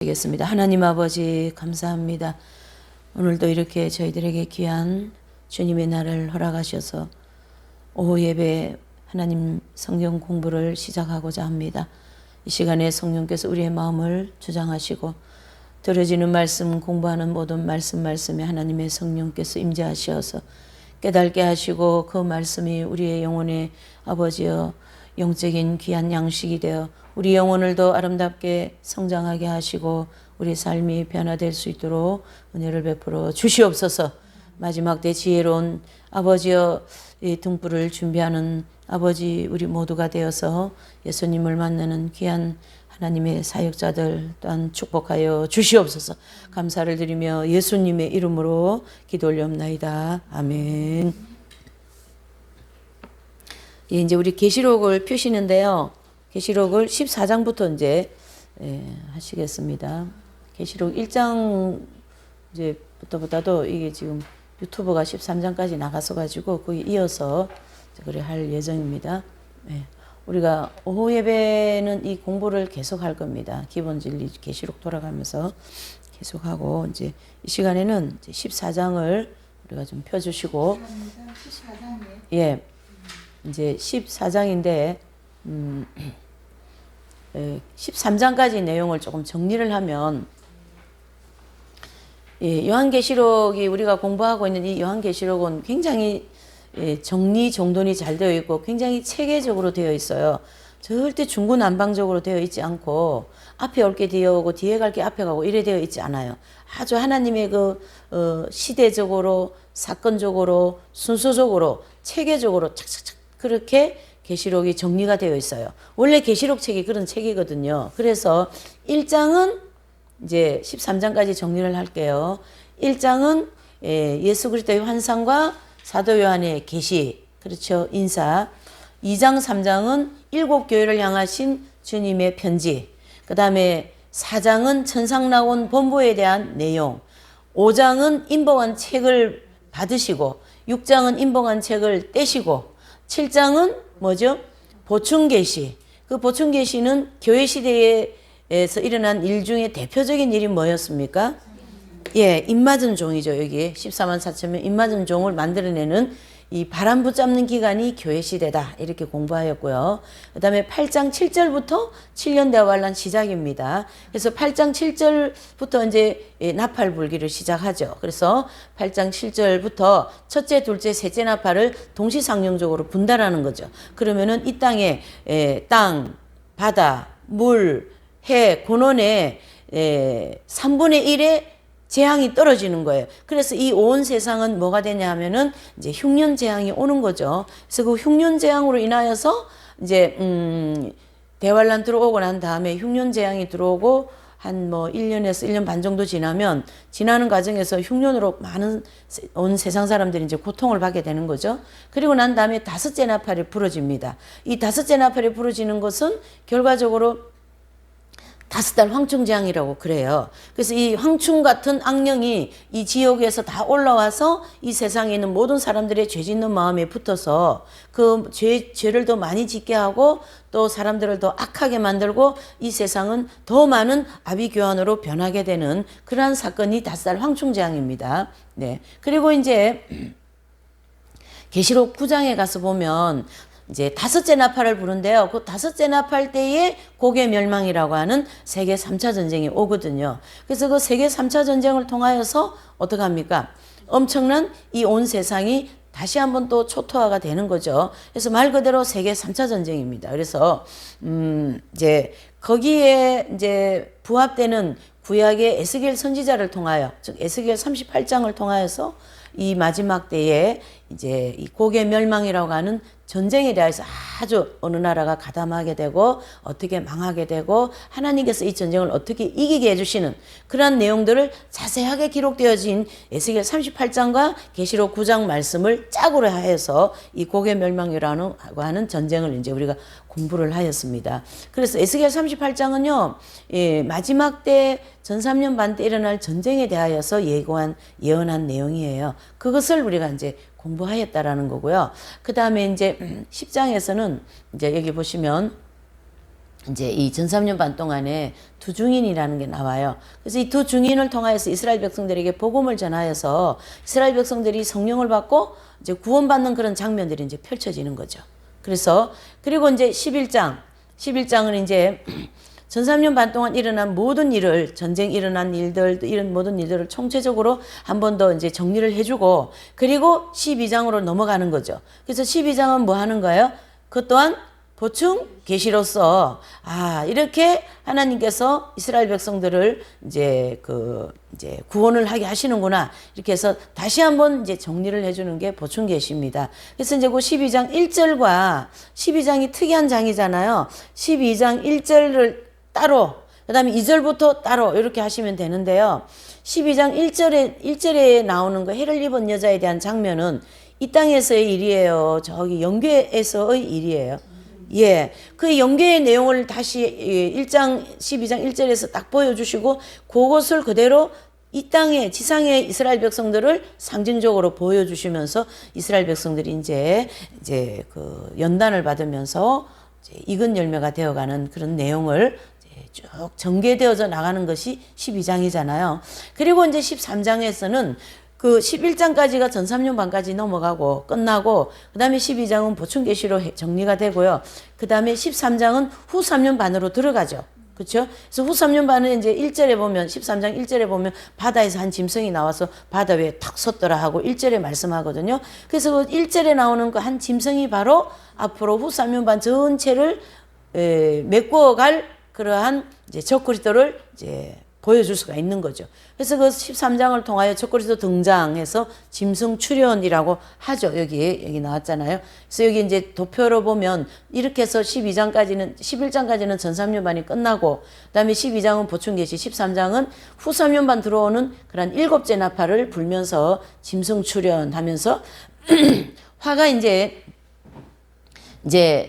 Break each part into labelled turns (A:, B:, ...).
A: 되겠습니다. 하나님 아버지 감사합니다. 오늘도 이렇게 저희들에게 귀한 주님의 날을 허락하셔서 오후 예배 하나님 성경 공부를 시작하고자 합니다. 이 시간에 성령께서 우리의 마음을 주장하시고 들어지는 말씀 공부하는 모든 말씀에 하나님의 성령께서 임재하셔서 깨닫게 하시고 그 말씀이 우리의 영혼의 아버지여 영적인 귀한 양식이 되어 우리 영혼을 더 아름답게 성장하게 하시고 우리 삶이 변화될 수 있도록 은혜를 베풀어 주시옵소서. 마지막 때 지혜로운 아버지여 이 등불을 준비하는 아버지 우리 모두가 되어서 예수님을 만나는 귀한 하나님의 사역자들 또한 축복하여 주시옵소서. 감사를 드리며 예수님의 이름으로 기도 올려옵나이다. 아멘. 예, 이제 우리 계시록을 펴시는데요. 계시록을 14장부터 이제 하시겠습니다. 계시록 1장 이제부터보다도 이게 지금 유튜브가 13장까지 나가서 가지고 거기 이어서 그래 할 예정입니다. 네. 우리가 오후 예배는 이 공부를 계속 할 겁니다. 기본 진리 계시록 돌아가면서 계속하고 이제 이 시간에는 이제 14장을 우리가 좀 펴주시고 14장이에요? 예, 이제 14장인데 13장까지 내용을 조금 정리를 하면 요한계시록이 우리가 공부하고 있는 이 요한계시록은 굉장히 정리정돈이 잘 되어 있고 굉장히 체계적으로 되어 있어요. 절대 중구난방적으로 되어 있지 않고 앞에 올 게 뒤에 오고 뒤에 갈 게 앞에 가고 이래 되어 있지 않아요. 아주 하나님의 시대적으로 사건적으로 순서적으로 체계적으로 착착착 그렇게 계시록이 정리가 되어 있어요. 원래 계시록 책이 그런 책이거든요. 그래서 1장은 이제 13장까지 정리를 할게요. 1장은 예수 그리스도의 환상과 사도 요한의 계시, 그렇죠, 인사. 2장 3장은 7교회를 향하신 주님의 편지. 그 다음에 4장은 천상 나온 본보에 대한 내용. 5장은 인봉한 책을 받으시고 6장은 인봉한 책을 떼시고 7장은 뭐죠? 보충계시. 그 보충계시는 교회 시대에서 일어난 일 중에 대표적인 일이 뭐였습니까? 예, 입맞은 종이죠. 여기 14만 4천명 입맞은 종을 만들어내는 이 바람 붙잡는 기간이 교회 시대다. 이렇게 공부하였고요. 그 다음에 8장 7절부터 7년대와 환란 시작입니다. 그래서 8장 7절부터 이제 나팔 불기를 시작하죠. 그래서 8장 7절부터 첫째, 둘째, 셋째 나팔을 동시상용적으로 분달하는 거죠. 그러면은 이 땅에 땅, 바다, 물, 해, 고논의 3분의 1의 재앙이 떨어지는 거예요. 그래서 이 온 세상은 뭐가 되냐 하면은 이제 흉년 재앙이 오는 거죠. 그래서 그 흉년 재앙으로 인하여서 이제 대환란 들어오고 난 다음에 흉년 재앙이 들어오고 한 1년에서 1년 반 정도 지나면 지나는 과정에서 흉년으로 많은 온 세상 사람들이 이제 고통을 받게 되는 거죠. 그리고 난 다음에 다섯째 나팔이 부러집니다. 이 다섯째 나팔이 부러지는 것은 결과적으로 5달 황충재앙이라고 그래요. 그래서 이 황충 같은 악령이 이 지역에서 다 올라와서 이 세상에 있는 모든 사람들의 죄 짓는 마음에 붙어서 그 죄를 더 많이 짓게 하고 또 사람들을 더 악하게 만들고 이 세상은 더 많은 아비규환으로 변하게 되는 그러한 사건이 5달 황충재앙입니다. 네. 그리고 이제 계시록 9장에 가서 보면 이제 다섯째 나팔을 부른데요. 그 다섯째 나팔 때에 고개 멸망이라고 하는 세계 3차 전쟁이 오거든요. 그래서 그 세계 3차 전쟁을 통하여서 어떻게 합니까? 엄청난 이 온 세상이 다시 한번 또 초토화가 되는 거죠. 그래서 말 그대로 세계 3차 전쟁입니다. 그래서 이제 거기에 이제 부합되는 구약의 에스겔 선지자를 통하여, 즉 에스겔 38장을 통하여서 이 마지막 때에 이제 이 고개 멸망이라고 하는 전쟁에 대해서 아주 어느 나라가 가담하게 되고 어떻게 망하게 되고 하나님께서 이 전쟁을 어떻게 이기게 해주시는 그러한 내용들을 자세하게 기록되어진 에스겔 38장과 계시록 9장 말씀을 짝으로 하여서 이 고개 멸망이라고 하는 전쟁을 이제 우리가 공부를 하였습니다. 그래서 에스겔 38장은요, 마지막 때 전 3년 반 때 일어날 전쟁에 대하여서 예언한 내용이에요. 그것을 우리가 이제 공부하였다라는 거고요. 그 다음에 이제 10장에서는 이제 여기 보시면 이제 이 전삼년 반 동안에 두 증인이라는 게 나와요. 그래서 이 두 증인을 통하여서 이스라엘 백성들에게 복음을 전하여서 이스라엘 백성들이 성령을 받고 이제 구원받는 그런 장면들이 이제 펼쳐지는 거죠. 그래서 그리고 이제 11장은 이제 전삼년 반 동안 일어난 모든 일을, 전쟁 일어난 일들, 이런 모든 일들을 총체적으로 한 번 더 이제 정리를 해주고, 그리고 12장으로 넘어가는 거죠. 그래서 12장은 뭐 하는 거예요? 그것 또한 보충 계시로서, 이렇게 하나님께서 이스라엘 백성들을 이제 이제 구원을 하게 하시는구나. 이렇게 해서 다시 한번 이제 정리를 해주는 게 보충 계시입니다. 그래서 이제 그 12장 1절과 12장이 특이한 장이잖아요. 12장 1절을 따로, 그 다음에 2절부터 따로 이렇게 하시면 되는데요. 12장 1절에 나오는 거, 해를 입은 여자에 대한 장면은 이 땅에서의 일이에요. 저기 영궤에서의 일이에요. 예. 그 영궤의 내용을 다시 12장 1절에서 딱 보여주시고, 그것을 그대로 이 땅에, 지상의 이스라엘 백성들을 상징적으로 보여주시면서 이스라엘 백성들이 이제 그 연단을 받으면서 이제 익은 열매가 되어가는 그런 내용을 쭉 전개되어져 나가는 것이 12장이잖아요. 그리고 이제 13장에서는 그 11장까지가 전 3년 반까지 넘어가고 끝나고, 그 다음에 12장은 보충 계시로 정리가 되고요. 그 다음에 13장은 후 3년 반으로 들어가죠. 그렇죠? 그래서 후 3년 반은 이제 1절에 보면, 13장 1절에 보면 바다에서 한 짐승이 나와서 바다 위에 탁 섰더라 하고 1절에 말씀하거든요. 그래서 그 1절에 나오는 그 한 짐승이 바로 앞으로 후 3년 반 전체를 메꿔갈 그러한 이제 적그리스도를 이제 보여줄 수가 있는 거죠. 그래서 그 13장을 통하여 적그리스도 등장해서 짐승 출현이라고 하죠. 여기 나왔잖아요. 그래서 여기 이제 도표로 보면 이렇게 해서 11장까지는 전 3년 반이 끝나고, 그 다음에 12장은 보충 계시, 13장은 후 3년 반 들어오는 그런 7째 나팔을 불면서 짐승 출현하면서 화가 이제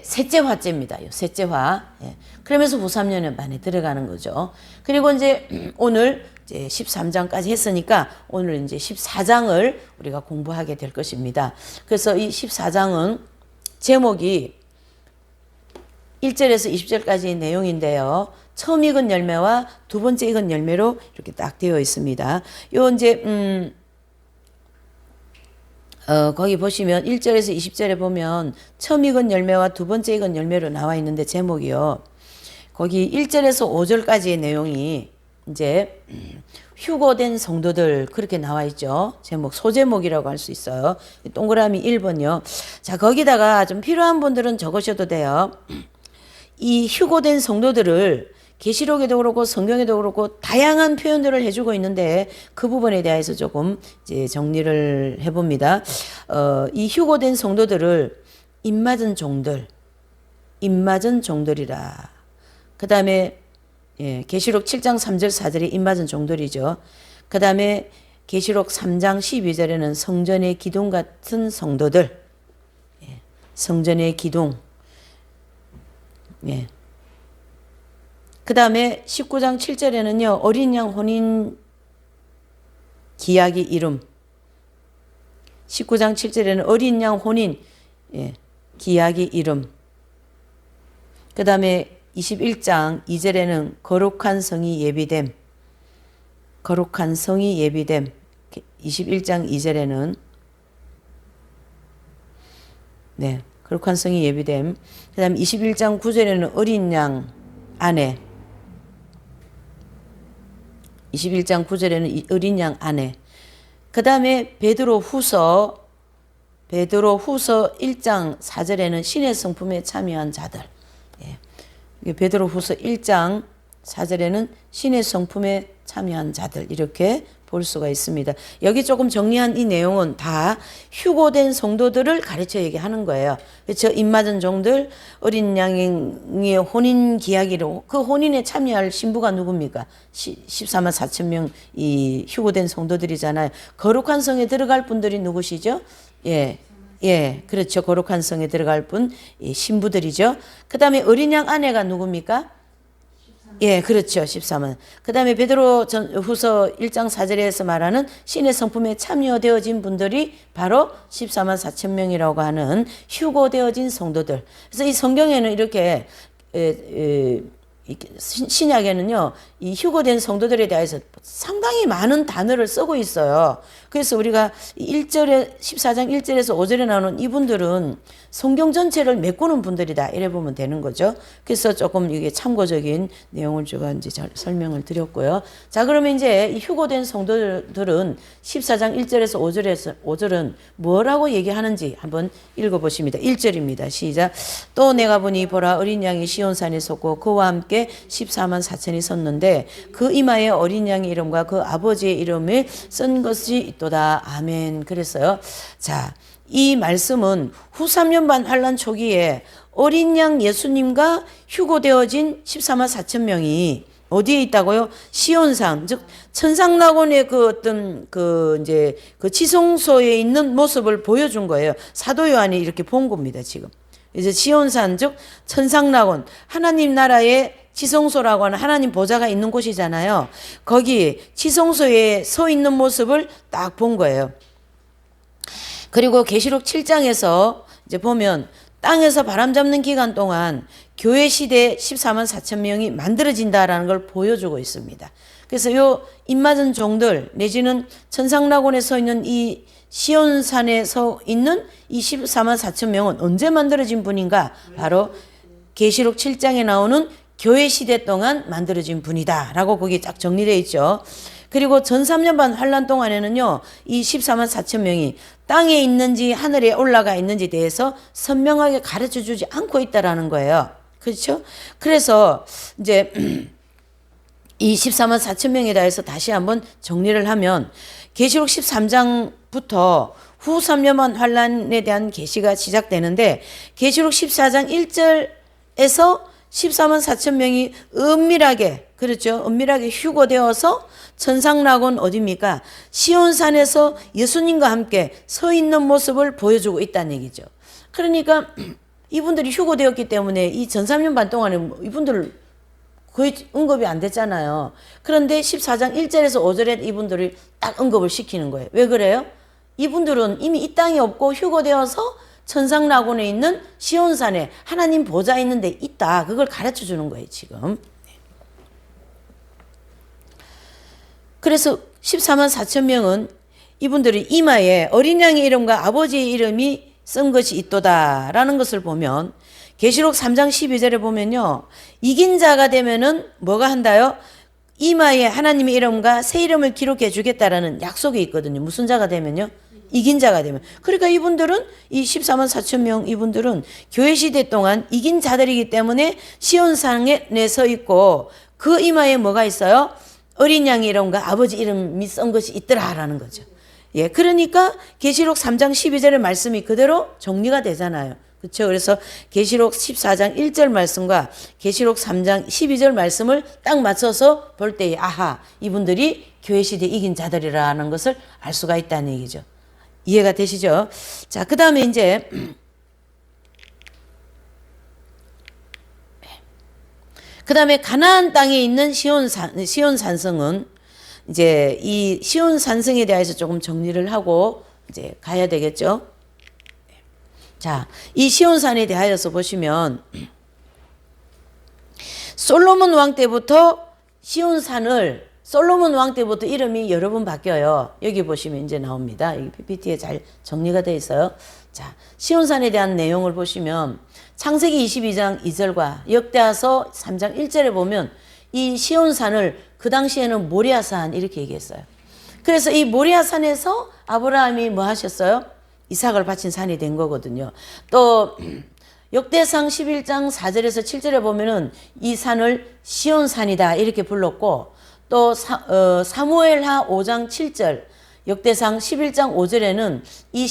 A: 셋째 화째입니다. 셋째 화. 예. 그러면서 후 3년 반에 들어가는 거죠. 그리고 이제 오늘 이제 13장까지 했으니까 오늘 이제 14장을 우리가 공부하게 될 것입니다. 그래서 이 14장은 제목이 1절에서 20절까지의 내용인데요. 처음 익은 열매와 두 번째 익은 열매로 이렇게 딱 되어 있습니다. 요 이제 거기 보시면 1절에서 20절에 보면 처음 익은 열매와 두 번째 익은 열매로 나와 있는데, 제목이요. 거기 1절에서 5절까지의 내용이 이제 휴거된 성도들 그렇게 나와 있죠. 제목, 소제목이라고 할 수 있어요. 동그라미 1번요. 자, 거기다가 좀 필요한 분들은 적으셔도 돼요. 이 휴거된 성도들을 계시록에도 그렇고 성경에도 그렇고 다양한 표현들을 해주고 있는데, 그 부분에 대해서 조금 이제 정리를 해봅니다. 이 휴거된 성도들을 입맞은 종들이라. 그 다음에 계시록 7장 3절 4절에 입맞은 종들이죠. 그 다음에 계시록 3장 12절에는 성전의 기둥 같은 성도들. 성전의 기둥. 그 다음에 19장 7절에는요, 어린 양 혼인 기약이 이름. 19장 7절에는 어린 양 혼인 기약이 이름. 그 다음에 21장 2절에는 거룩한 성이 예비됨. 거룩한 성이 예비됨. 21장 2절에는 거룩한 성이 예비됨. 그 다음에 21장 9절에는 어린 양 아내. 21장 9절에는 어린 양 아내. 그 다음에 베드로 후서 1장 4절에는 신의 성품에 참여한 자들. 베드로 후서 1장 4절에는 신의 성품에 참여한 자들, 이렇게 볼 수가 있습니다. 여기 조금 정리한 이 내용은 다 휴거된 성도들을 가르쳐 얘기하는 거예요. 그렇죠? 입맞은 종들, 어린 양의 혼인 기약이로, 그 혼인에 참여할 신부가 누굽니까? 14만 4천 명 이 휴거된 성도들이잖아요. 거룩한 성에 들어갈 분들이 누구시죠? 그렇죠. 거룩한 성에 들어갈 분, 신부들이죠. 그 다음에 어린 양 아내가 누굽니까? 그렇죠. 14만. 그 다음에 베드로 후서 1장 4절에서 말하는 신의 성품에 참여되어진 분들이 바로 14만 4천 명이라고 하는 휴거되어진 성도들. 그래서 이 성경에는 이렇게 신약에는요, 이 휴거된 성도들에 대해서 상당히 많은 단어를 쓰고 있어요. 그래서 우리가 1절에, 14장 1절에서 5절에 나오는 이분들은 성경 전체를 메꾸는 분들이다. 이래 보면 되는 거죠. 그래서 조금 이게 참고적인 내용을 제가 이제 잘 설명을 드렸고요. 자, 그러면 이제 이 휴거된 성도들은 14장 1절에서 5절은 뭐라고 얘기하는지 한번 읽어보십니다. 1절입니다. 시작. 또 내가 보니 보라 어린 양이 시온산에 섰고 그와 함께 14만 4천이 섰는데 그 이마에 어린 양의 이름과 그 아버지의 이름을 쓴 것이 있도다. 아멘. 그랬어요. 자, 이 말씀은 후 3년반 환란 초기에 어린 양 예수님과 휴거되어진 14만 4천 명이 어디에 있다고요? 시온산, 즉 천상낙원의 그 어떤 이제 그 지성소에 있는 모습을 보여준 거예요. 사도 요한이 이렇게 본 겁니다. 지금 이제 시온산, 즉 천상낙원, 하나님 나라의 지성소라고 하는 하나님 보좌가 있는 곳이잖아요. 거기 지성소에 서 있는 모습을 딱 본 거예요. 그리고 계시록 7장에서 이제 보면 땅에서 바람 잡는 기간 동안 교회 시대 14만 4천 명이 만들어진다라는 걸 보여주고 있습니다. 그래서 요 입맞은 종들 내지는 천상낙원에 서 있는 이 시온산에 서 있는 이 14만 4천 명은 언제 만들어진 분인가? 바로 계시록 7장에 나오는 교회 시대 동안 만들어진 분이다 라고 거기 딱 정리되어 있죠. 그리고 전 3년반 환란 동안에는요, 이 14만 4천 명이 땅에 있는지 하늘에 올라가 있는지 대해서 선명하게 가르쳐 주지 않고 있다라는 거예요. 그렇죠? 그래서 이제 이 14만 4천 명에 대해서 다시 한번 정리를 하면 계시록 13장부터 후 3년반 환란에 대한 계시가 시작되는데 계시록 14장 1절에서 14만 4천 명이 은밀하게, 그렇죠? 은밀하게 휴거되어서 천상낙원 어디입니까? 시온산에서 예수님과 함께 서 있는 모습을 보여주고 있다는 얘기죠. 그러니까 이분들이 휴거되었기 때문에 이 전 3년 반 동안에 이분들 거의 언급이 안 됐잖아요. 그런데 14장 1절에서 5절에 이분들을 딱 언급을 시키는 거예요. 왜 그래요? 이분들은 이미 이 땅에 없고 휴거되어서 천상낙원에 있는 시온산에 하나님 보좌 있는 데 있다. 그걸 가르쳐 주는 거예요, 지금. 그래서 14만 4천 명은 이분들이 이마에 어린 양의 이름과 아버지의 이름이 쓴 것이 있도다라는 것을 보면 계시록 3장 12절에 보면요. 이긴 자가 되면은 뭐가 한다요? 이마에 하나님의 이름과 새 이름을 기록해 주겠다라는 약속이 있거든요. 무슨 자가 되면요? 이긴 자가 되면. 그러니까 이분들은 이 14만 4천 명 이분들은 교회 시대 동안 이긴 자들이기 때문에 시온산에 서 있고 그 이마에 뭐가 있어요? 어린 양의 이름과 아버지 이름이 쓴 것이 있더라라는 거죠. 예, 그러니까 계시록 3장 12절의 말씀이 그대로 정리가 되잖아요. 그렇죠? 그래서 계시록 14장 1절 말씀과 계시록 3장 12절 말씀을 딱 맞춰서 볼 때에 아하, 이분들이 교회 시대 이긴 자들이라는 것을 알 수가 있다는 얘기죠. 이해가 되시죠? 자, 그 다음에 이제 그 다음에 가나안 땅에 있는 시온산성은 이제 이 시온산성에 대해서 조금 정리를 하고 이제 가야 되겠죠. 자, 이 시온산에 대하여서 보시면 솔로몬 왕 때부터 솔로몬 왕 때부터 이름이 여러 번 바뀌어요. 여기 보시면 이제 나옵니다. 여기 PPT에 잘 정리가 되어 있어요. 자, 시온산에 대한 내용을 보시면 창세기 22장 2절과 역대하서 3장 1절에 보면 이 시온산을 그 당시에는 모리아산 이렇게 얘기했어요. 그래서 이 모리아산에서 아브라함이 뭐 하셨어요? 이삭을 바친 산이 된 거거든요. 또 역대상 11장 4절에서 7절에 보면은 이 산을 시온산이다 이렇게 불렀고 또 사무엘하 5장 7절 역대상 11장 5절에는 이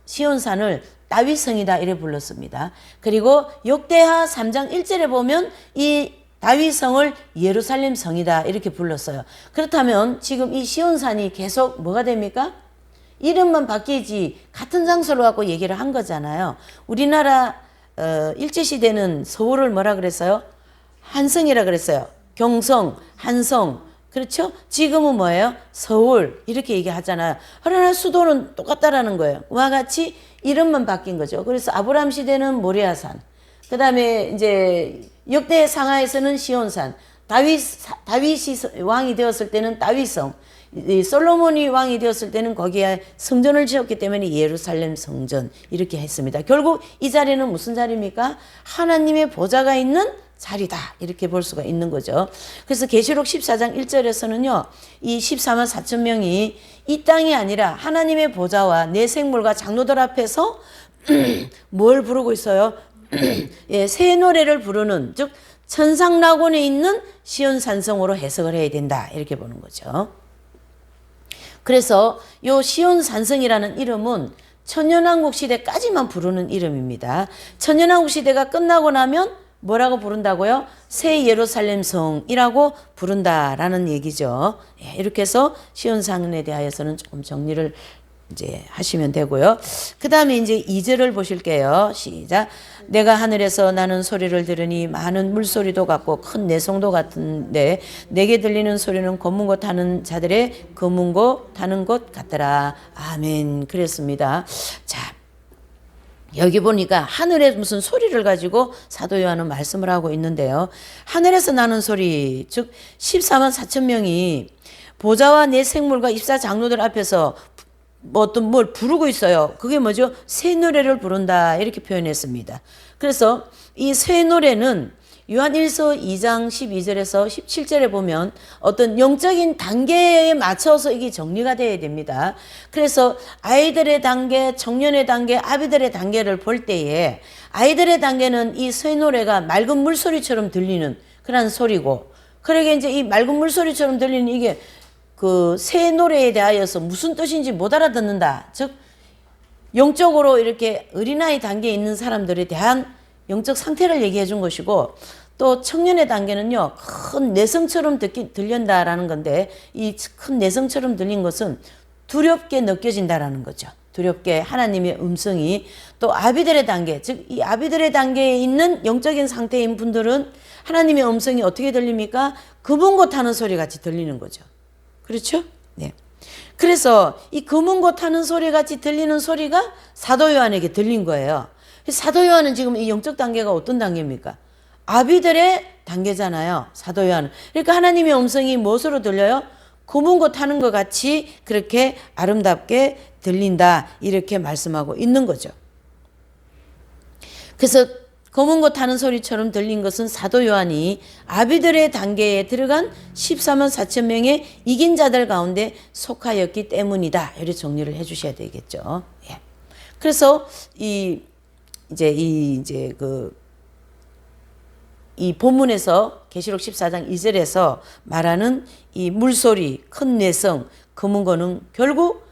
A: 시온산을 다윗성이다 이래 불렀습니다. 그리고 역대하 3장 1절에 보면 이 다윗성을 예루살렘 성이다 이렇게 불렀어요. 그렇다면 지금 이 시온산이 계속 뭐가 됩니까? 이름만 바뀌지 같은 장소로 갖고 얘기를 한 거잖아요. 우리나라 일제시대는 서울을 뭐라 그랬어요? 한성이라 그랬어요. 경성, 한성. 그렇죠? 지금은 뭐예요? 서울 이렇게 얘기하잖아요. 그러나 수도는 똑같다라는 거예요. 그와 같이 이름만 바뀐 거죠. 그래서 아브라함 시대는 모리아산, 그 다음에 이제 역대 상하에서는 시온산, 다윗이 왕이 되었을 때는 다윗성, 솔로몬이 왕이 되었을 때는 거기에 성전을 지었기 때문에 예루살렘 성전 이렇게 했습니다. 결국 이 자리는 무슨 자리입니까? 하나님의 보좌가 있는 자리다 이렇게 볼 수가 있는 거죠. 그래서 계시록 14장 1절에서는요. 이 14만 4천 명이 이 땅이 아니라 하나님의 보좌와 내 생물과 장로들 앞에서 뭘 부르고 있어요? 예, 새 노래를 부르는 즉 천상낙원에 있는 시온 산성으로 해석을 해야 된다 이렇게 보는 거죠. 그래서 요 시온 산성이라는 이름은 천년왕국 시대까지만 부르는 이름입니다. 천년왕국 시대가 끝나고 나면 뭐라고 부른다고요? 새 예루살렘 성이라고 부른다라는 얘기죠. 예, 이렇게 해서 시온 산에 대하여서는 조금 정리를 이제 하시면 되고요. 그 다음에 이제 2절을 보실게요. 시작. 내가 하늘에서 나는 소리를 들으니 많은 물소리도 같고 큰 내성도 같은데 내게 들리는 소리는 검은고 타는 자들의 검은고 타는 것 같더라. 아멘. 그랬습니다. 자, 여기 보니까 하늘에 무슨 소리를 가지고 사도 요한은 말씀을 하고 있는데요. 하늘에서 나는 소리, 즉 14만 4천 명이 보좌와 내 생물과 입사 장로들 앞에서 뭐 어떤 뭘 부르고 있어요. 그게 뭐죠? 새 노래를 부른다 이렇게 표현했습니다. 그래서 이 새 노래는 요한 1서 2장 12절에서 17절에 보면 어떤 영적인 단계에 맞춰서 이게 정리가 돼야 됩니다. 그래서 아이들의 단계, 청년의 단계, 아비들의 단계를 볼 때에 아이들의 단계는 이 새 노래가 맑은 물소리처럼 들리는 그런 소리고, 그러게 이제 이 맑은 물소리처럼 들리는 이게 그 새 노래에 대하여서 무슨 뜻인지 못 알아듣는다. 즉 영적으로 이렇게 어린아이 단계에 있는 사람들에 대한 영적 상태를 얘기해 준 것이고, 또 청년의 단계는요 큰 내성처럼 들린다라는 건데, 이 큰 내성처럼 들린 것은 두렵게 느껴진다라는 거죠. 두렵게 하나님의 음성이. 또 아비들의 단계, 즉 이 아비들의 단계에 있는 영적인 상태인 분들은 하나님의 음성이 어떻게 들립니까? 검은고 타는 소리 같이 들리는 거죠. 그렇죠? 네. 그래서 이 검은고 타는 소리 같이 들리는 소리가 사도 요한에게 들린 거예요. 사도 요한은 지금 이 영적 단계가 어떤 단계입니까? 아비들의 단계잖아요. 사도 요한은. 그러니까 하나님의 음성이 무엇으로 들려요? 검은고 타는 것 같이 그렇게 아름답게 들린다 이렇게 말씀하고 있는 거죠. 그래서 검은고 타는 소리처럼 들린 것은 사도 요한이 아비들의 단계에 들어간 14만 4천 명의 이긴 자들 가운데 속하였기 때문이다. 이렇게 정리를 해 주셔야 되겠죠. 예. 그래서 이 본문에서 계시록 14장 2절에서 말하는 이 물소리, 큰 내성, 검은 거는 결국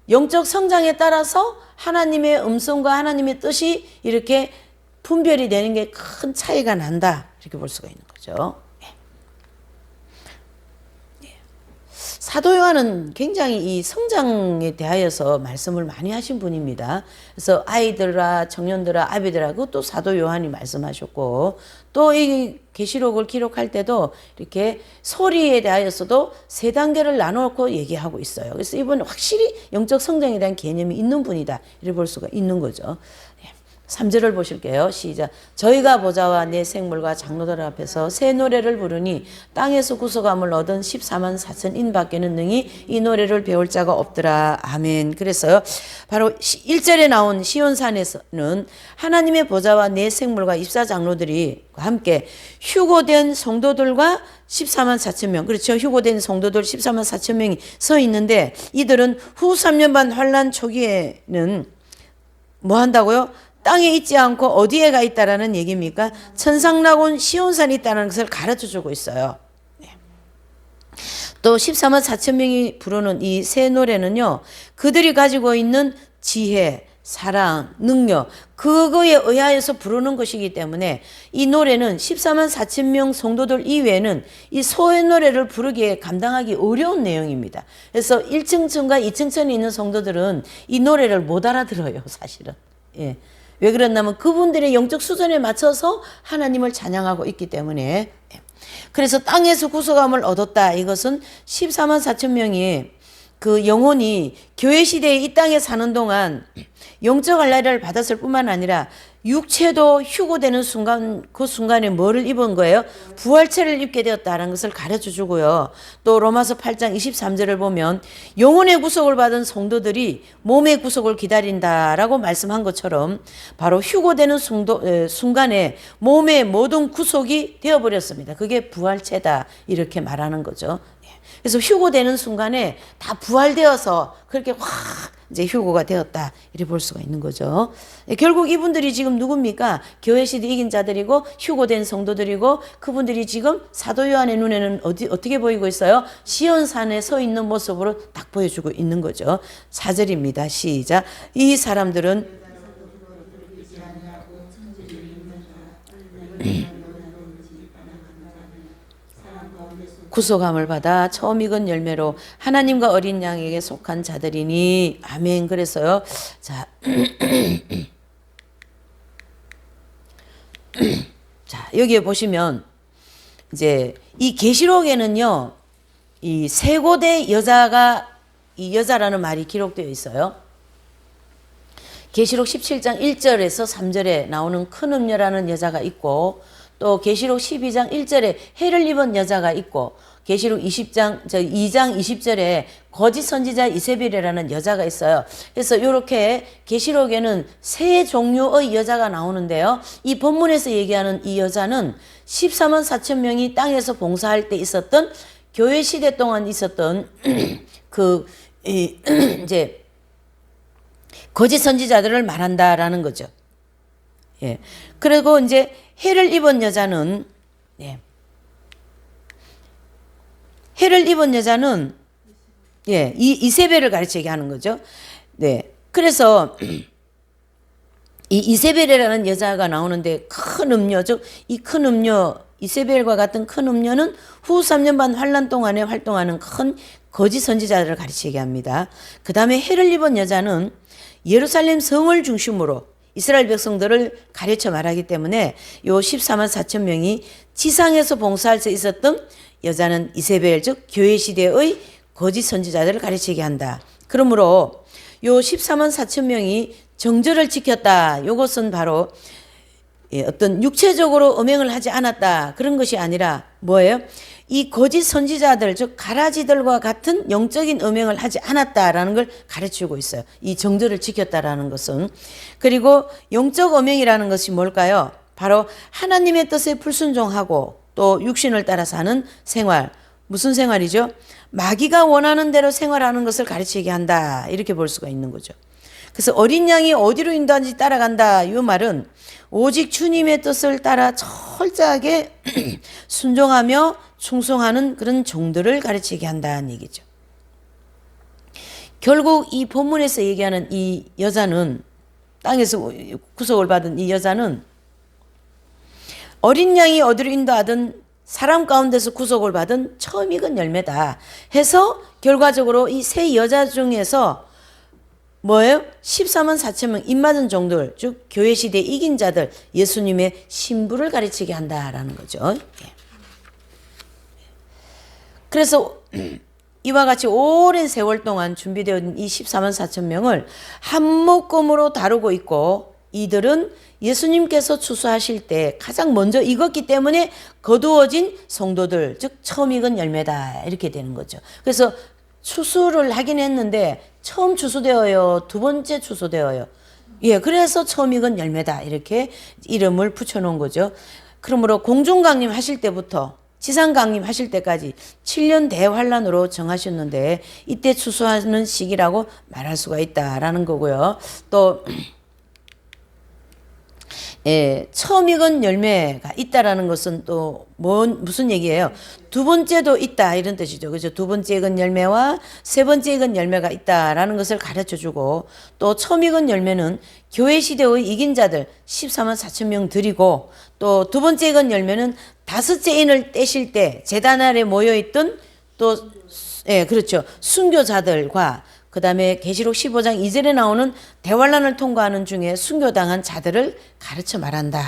A: 영적 성장에 따라서 하나님의 음성과 하나님의 뜻이 이렇게 분별이 되는 게 큰 차이가 난다. 이렇게 볼 수가 있는 거죠. 사도 요한은 굉장히 이 성장에 대하여서 말씀을 많이 하신 분입니다. 그래서 아이들아, 청년들아, 아비들아, 그것도 사도 요한이 말씀하셨고, 또 이 계시록을 기록할 때도 이렇게 소리에 대하여서도 세 단계를 나눠놓고 얘기하고 있어요. 그래서 이분은 확실히 영적 성장에 대한 개념이 있는 분이다. 이렇게 볼 수가 있는 거죠. 3절을 보실게요. 시작. 저희가 보좌와 내 생물과 장로들 앞에서 새 노래를 부르니 땅에서 구속함을 얻은 14만 4천 인밖에는 능히 이 노래를 배울 자가 없더라. 아멘. 그래서요. 바로 1절에 나온 시온산에서는 하나님의 보좌와 내 생물과 입사 장로들이 함께 휴고된 성도들과 14만 4천 명, 그렇죠. 휴고된 성도들 14만 4천 명이 서 있는데, 이들은 후 3년 반 환란 초기에는 뭐 한다고요? 땅에 있지 않고 어디에 가 있다라는 얘기입니까? 천상낙원 시온산이 있다는 것을 가르쳐 주고 있어요. 또 14만 4천 명이 부르는 이 새 노래는요, 그들이 가지고 있는 지혜, 사랑, 능력, 그거에 의하여서 부르는 것이기 때문에 이 노래는 14만 4천 명 성도들 이외에는 이 소의 노래를 부르기에 감당하기 어려운 내용입니다. 그래서 1층천과 2층천에 있는 성도들은 이 노래를 못 알아들어요, 사실은. 예. 왜 그랬냐면 그분들의 영적 수준에 맞춰서 하나님을 찬양하고 있기 때문에. 그래서 땅에서 구속함을 얻었다. 이것은 14만 4천 명이 그 영혼이 교회 시대에 이 땅에 사는 동안 영적 할례를 받았을 뿐만 아니라 육체도 휴고되는 순간, 그 순간에 뭐를 입은 거예요? 부활체를 입게 되었다는 것을 가르쳐 주고요. 또 로마서 8장 23절을 보면 영혼의 구속을 받은 성도들이 몸의 구속을 기다린다라고 말씀한 것처럼 바로 휴고되는 순간에 몸의 모든 구속이 되어버렸습니다. 그게 부활체다 이렇게 말하는 거죠. 그래서 휴고되는 순간에 다 부활되어서 그렇게 확 이제 휴고가 되었다 이렇게 볼 수가 있는 거죠. 결국 이분들이 지금 누굽니까? 교회 시대 이긴 자들이고 휴고된 성도들이고 그분들이 지금 사도 요한의 눈에는 어떻게 보이고 있어요? 시온산에 서 있는 모습으로 딱 보여주고 있는 거죠. 4절입니다. 시작. 이 사람들은 구속함을 받아 처음 익은 열매로 하나님과 어린 양에게 속한 자들이니 아멘. 그래서요. 자, 자 여기에 보시면 이제 이 계시록에는요. 이 세고대 여자가 이 여자라는 말이 기록되어 있어요. 계시록 17장 1절에서 3절에 나오는 큰 음녀라는 여자가 있고 또 계시록 12장 1절에 해를 입은 여자가 있고 계시록 2장 20절에 거짓 선지자 이세벨이라는 여자가 있어요. 그래서 이렇게 계시록에는 세 종류의 여자가 나오는데요. 이 본문에서 얘기하는 이 여자는 14만 4천 명이 땅에서 봉사할 때 있었던 교회 시대 동안 있었던 이제 거짓 선지자들을 말한다라는 거죠. 예. 그리고 이제 해를 입은 여자는 해를 입은 여자는 이 이세벨을 가르치게 하는 거죠. 네. 그래서 이 이세벨이라는 여자가 나오는데 큰 음녀, 즉 이 큰 음녀 이세벨과 같은 큰 음녀는 후 3년 반 환란 동안에 활동하는 큰 거짓 선지자들을 가르치게 합니다. 그 다음에 해를 입은 여자는 예루살렘 성을 중심으로 이스라엘 백성들을 가르쳐 말하기 때문에 요 14만 4천 명이 지상에서 봉사할 수 있었던 여자는 이세벨, 즉 교회 시대의 거짓 선지자들을 가르치게 한다. 그러므로 요 14만 4천 명이 정절을 지켰다. 이것은 바로 어떤 육체적으로 음행을 하지 않았다. 그런 것이 아니라 뭐예요? 이 거짓 선지자들, 즉 가라지들과 같은 영적인 음행을 하지 않았다라는 걸 가르치고 있어요. 이 정절을 지켰다라는 것은. 그리고 영적 음행이라는 것이 뭘까요? 바로 하나님의 뜻에 불순종하고 또 육신을 따라 사는 생활. 무슨 생활이죠? 마귀가 원하는 대로 생활하는 것을 가르치게 한다. 이렇게 볼 수가 있는 거죠. 그래서 어린 양이 어디로 인도하는지 따라간다. 이 말은 오직 주님의 뜻을 따라 철저하게 순종하며 충성하는 그런 종들을 가르치게 한다는 얘기죠. 결국 이 본문에서 얘기하는 이 여자는 땅에서 구속을 받은 이 여자는 어린 양이 어디로 인도하든 사람 가운데서 구속을 받은 처음 익은 열매다 해서 결과적으로 이 세 여자 중에서 뭐예요? 14만 4천 명 입맞은 종들, 즉 교회 시대 이긴 자들, 예수님의 신부를 가르치게 한다라는 거죠. 그래서 이와 같이 오랜 세월 동안 준비되어 이 14만 4천 명을 한 묶음으로 다루고 있고 이들은 예수님께서 추수하실 때 가장 먼저 익었기 때문에 거두어진 성도들, 즉 처음 익은 열매다 이렇게 되는 거죠. 그래서 추수를 하긴 했는데 처음 추수되어요. 두 번째 추수되어요. 그래서 처음 익은 열매다 이렇게 이름을 붙여놓은 거죠. 그러므로 공중강림 하실 때부터 지상강림 하실 때까지 7년 대환란으로 정하셨는데 이때 추수하는 시기라고 말할 수가 있다라는 거고요. 또 처음 익은 열매가 있다라는 것은 또 무슨 얘기예요? 두 번째도 있다 이런 뜻이죠. 그죠? 두 번째 익은 열매와 세 번째 익은 열매가 있다라는 것을 가르쳐 주고 또 처음 익은 열매는 교회 시대의 이긴 자들 14만 4천 명 드리고 또 두 번째 익은 열매는 다섯째 인을 떼실 때 제단 아래 모여있던 또 그렇죠. 순교자들과 그 다음에 계시록 15장 2절에 나오는 대환란을 통과하는 중에 순교당한 자들을 가르쳐 말한다.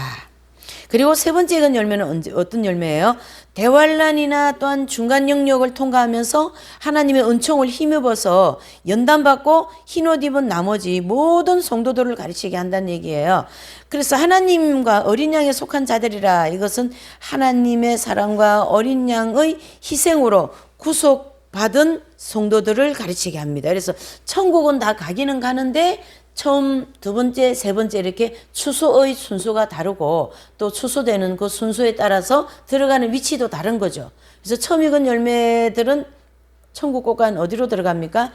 A: 그리고 세 번째 익은 열매는 어떤 열매예요? 대환란이나 또한 중간 영역을 통과하면서 하나님의 은총을 힘입어서 연단받고 흰옷 입은 나머지 모든 성도들을 가르치게 한다는 얘기예요. 그래서 하나님과 어린 양에 속한 자들이라, 이것은 하나님의 사랑과 어린 양의 희생으로 구속받은 성도들을 가르치게 합니다. 그래서 천국은 다 가기는 가는데 처음, 두 번째, 세 번째 이렇게 추수의 순서가 다르고 또 추수되는 그 순서에 따라서 들어가는 위치도 다른 거죠. 그래서 처음 익은 열매들은 천국 곳간 어디로 들어갑니까?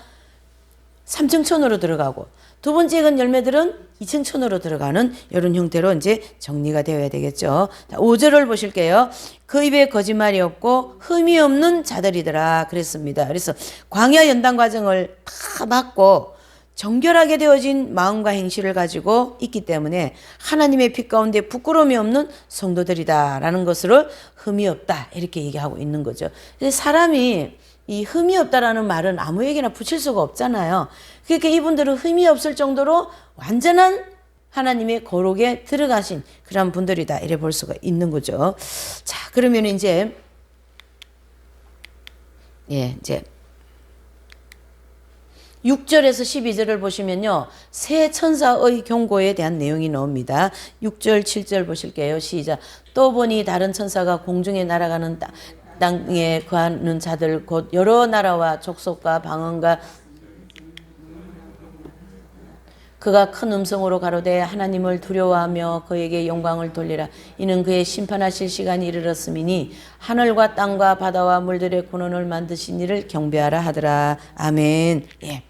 A: 3층 천으로 들어가고, 두 번째 익은 열매들은 2층 천으로 들어가는 이런 형태로 이제 정리가 되어야 되겠죠. 5절을 보실게요. 그 입에 거짓말이 없고 흠이 없는 자들이더라 그랬습니다. 그래서 광야 연단 과정을 다 맞고 정결하게 되어진 마음과 행실을 가지고 있기 때문에 하나님의 빛 가운데 부끄러움이 없는 성도들이다라는 것으로 흠이 없다 이렇게 얘기하고 있는 거죠. 사람이 이 흠이 없다라는 말은 아무에게나 붙일 수가 없잖아요. 그러니까 이분들은 흠이 없을 정도로 완전한 하나님의 거룩에 들어가신 그런 분들이다 이래 볼 수가 있는 거죠. 자, 그러면 이제 6절에서 12절을 보시면요, 새 천사의 경고에 대한 내용이 나옵니다. 6절, 7절 보실게요. 시작. 또 보니 다른 천사가 공중에 날아가는 땅에 거하는 자들 곧 여러 나라와 족속과 방언과 그가 큰 음성으로 가로되 하나님을 두려워하며 그에게 영광을 돌리라. 이는 그의 심판하실 시간이 이르렀음이니 하늘과 땅과 바다와 물들의 근원을 만드신 이를 경배하라 하더라. 아멘. 예.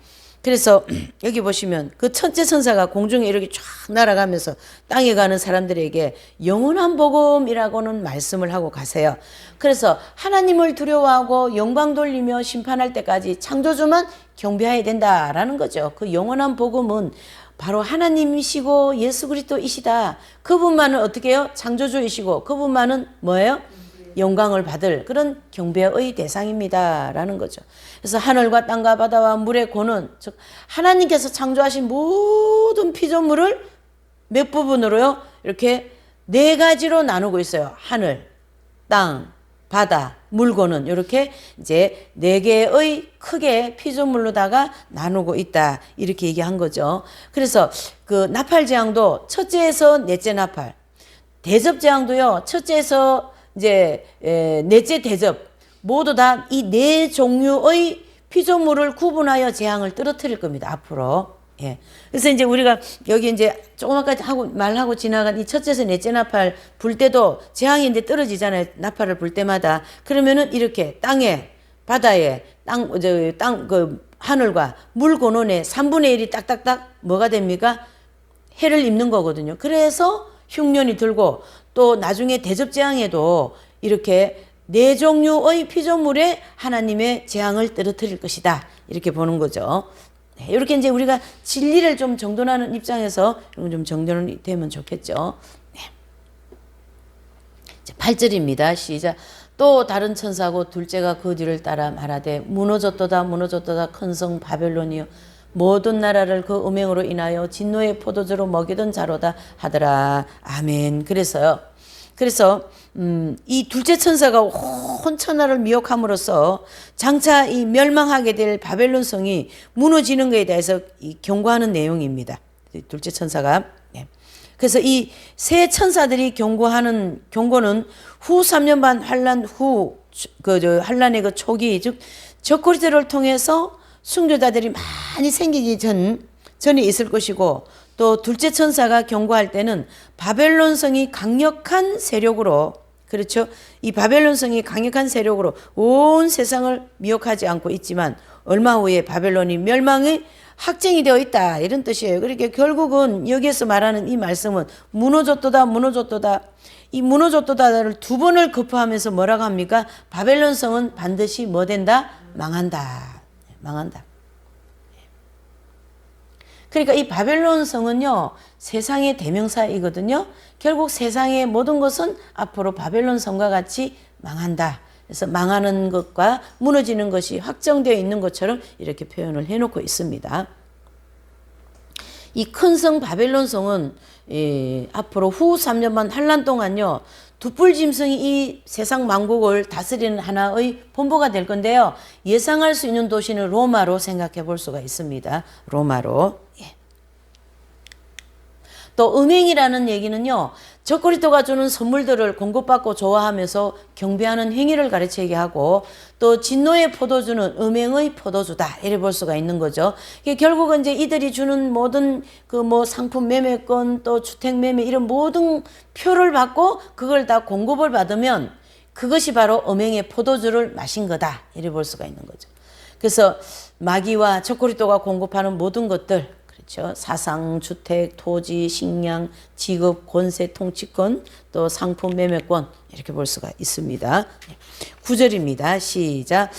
A: 그래서 여기 보시면 그 첫째 천사가 공중에 이렇게 쫙 날아가면서 땅에 가는 사람들에게 영원한 복음이라고는 말씀을 하고 가세요. 그래서 하나님을 두려워하고 영광 돌리며 심판할 때까지 창조주만 경배해야 된다라는 거죠. 그 영원한 복음은 바로 하나님이시고 예수 그리스도이시다. 그분만은 어떻게 해요? 창조주이시고 그분만은 뭐예요? 영광을 받을 그런 경배의 대상입니다 라는 거죠. 그래서 하늘과 땅과 바다와 물의 고는, 즉 하나님께서 창조하신 모든 피조물을 몇 부분으로요? 이렇게 네 가지로 나누고 있어요. 하늘, 땅, 바다, 물고는 이렇게 이제 네 개의 크게 피조물로다가 나누고 있다 이렇게 얘기한 거죠. 그래서 그 나팔 재앙도 첫째에서 넷째 나팔, 대접 재앙도요 첫째에서 이제 넷째 대접 모두 다 이 네 종류의 피조물을 구분하여 재앙을 떨어뜨릴 겁니다. 앞으로. 예. 그래서 이제 우리가 여기 이제 조금만까지 말하고 지나간 이 첫째에서 넷째 나팔 불 때도 재앙이 이제 떨어지잖아요. 나팔을 불 때마다. 그러면은 이렇게 땅에, 바다에, 그 하늘과 물 근원에 3분의 1이 딱딱딱 뭐가 됩니까? 해를 입는 거거든요. 그래서 흉년이 들고 또 나중에 대접 재앙에도 이렇게 네 종류의 피조물에 하나님의 재앙을 떨어뜨릴 것이다. 이렇게 보는 거죠. 이렇게 이제 우리가 진리를 좀 정돈하는 입장에서 좀 정돈이 되면 좋겠죠. 네. 8절입니다. 시작. 또 다른 천사고 둘째가 그 뒤를 따라 말하되 무너졌도다 무너졌도다 큰 성 바벨론이요 모든 나라를 그 음행으로 인하여 진노의 포도주로 먹이던 자로다 하더라. 아멘. 그래서 이 둘째 천사가 온 천하를 미혹함으로써 장차 이 멸망하게 될 바벨론 성이 무너지는 것에 대해서 경고하는 내용입니다. 둘째 천사가. 그래서 이 세 천사들이 경고하는 경고는 후 3년 반 환란 후 환란의 그 초기 즉 적그리스도를 통해서 순교자들이 많이 생기기 전에 있을 것이고 또 둘째 천사가 경고할 때는 바벨론 성이 강력한 세력으로 그렇죠. 이 바벨론 성이 강력한 세력으로 온 세상을 미혹하지 않고 있지만 얼마 후에 바벨론이 멸망의 확정이 되어 있다 이런 뜻이에요. 그러니까 결국은 여기에서 말하는 이 말씀은 무너졌도다 무너졌도다 이 무너졌도다를 두 번을 거부하면서 뭐라고 합니까? 바벨론 성은 반드시 뭐 된다? 망한다. 망한다. 그러니까 이 바벨론 성은요 세상의 대명사이거든요. 결국 세상의 모든 것은 앞으로 바벨론 성과 같이 망한다. 그래서 망하는 것과 무너지는 것이 확정되어 있는 것처럼 이렇게 표현을 해놓고 있습니다. 이 큰 성 바벨론 성은 앞으로 후 3년만 환란 동안요. 두뿔 짐승이 이 세상 만국을 다스리는 하나의 본보가 될 건데요. 예상할 수 있는 도시는 로마로 생각해 볼 수가 있습니다. 로마로. 예. 또 음행이라는 얘기는요. 적그리스도가 주는 선물들을 공급받고 좋아하면서 경배하는 행위를 가르치게 하고 또 진노의 포도주는 음행의 포도주다 이래 볼 수가 있는 거죠. 결국은 이제 이들이 주는 모든 그 뭐 상품 매매권 또 주택 매매 이런 모든 표를 받고 그걸 다 공급을 받으면 그것이 바로 음행의 포도주를 마신 거다 이래 볼 수가 있는 거죠. 그래서 마귀와 적그리스도가 공급하는 모든 것들 그렇죠. 사상, 주택, 토지, 식량, 직업, 권세, 통치권, 또 상품 매매권 이렇게 볼 수가 있습니다. 9절입니다. 시작.